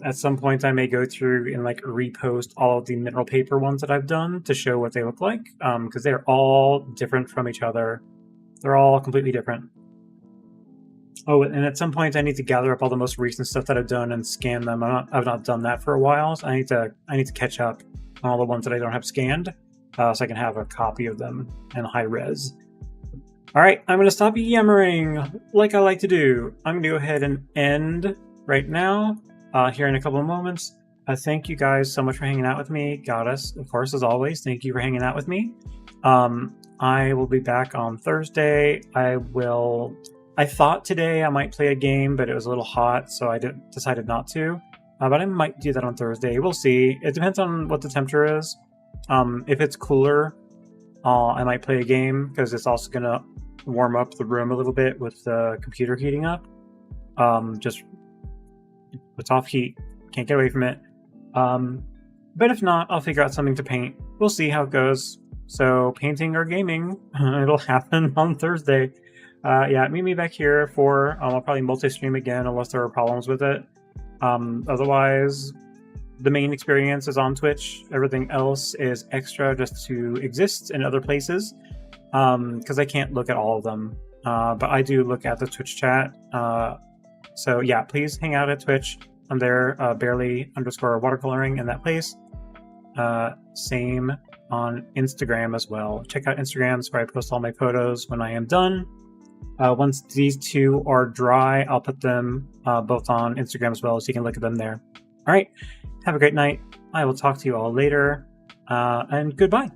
At some point, I may go through and like repost all of the mineral paper ones that I've done to show what they look like, because they're all different from each other. They're all completely different. Oh, and at some point I need to gather up all the most recent stuff that I've done and scan them. I've not done that for a while, so I need to catch up on all the ones that I don't have scanned, so I can have a copy of them in high res. All right, I'm gonna stop yammering like I like to do. I'm gonna go ahead and end right now, here in a couple of moments. Thank you guys so much for hanging out with me. Goddess, of course, as always, thank you for hanging out with me. I will be back on Thursday. I thought today I might play a game, but it was a little hot, so I decided not to. But I might do that on Thursday. We'll see. It depends on what the temperature is. If it's cooler, I might play a game, because it's also going to warm up the room a little bit with the computer heating up. Just it's off heat. Can't get away from it. But if not, I'll figure out something to paint. We'll see how it goes. So painting or gaming, it'll happen on Thursday. Yeah, meet me back here for, I'll probably multi-stream again unless there are problems with it. Otherwise, the main experience is on Twitch. Everything else is extra just to exist in other places, because I can't look at all of them. But I do look at the Twitch chat. So yeah, please hang out at Twitch. I'm there, barely_watercoloring in that place. Same on Instagram as well. Check out Instagram, where I post all my photos when I am done. Once these two are dry, I'll put them both on Instagram as well, so you can look at them there. All right, have a great night. I will talk to you all later, and goodbye.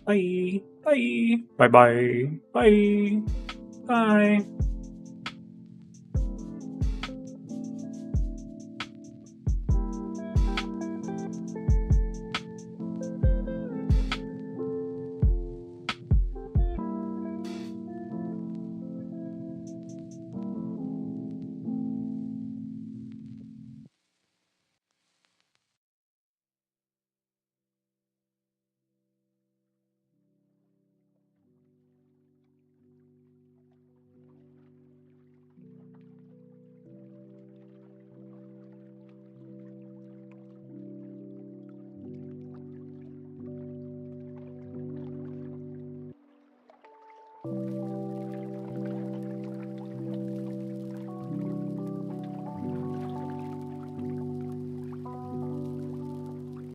Bye. Bye. Bye. Bye. Bye. Bye.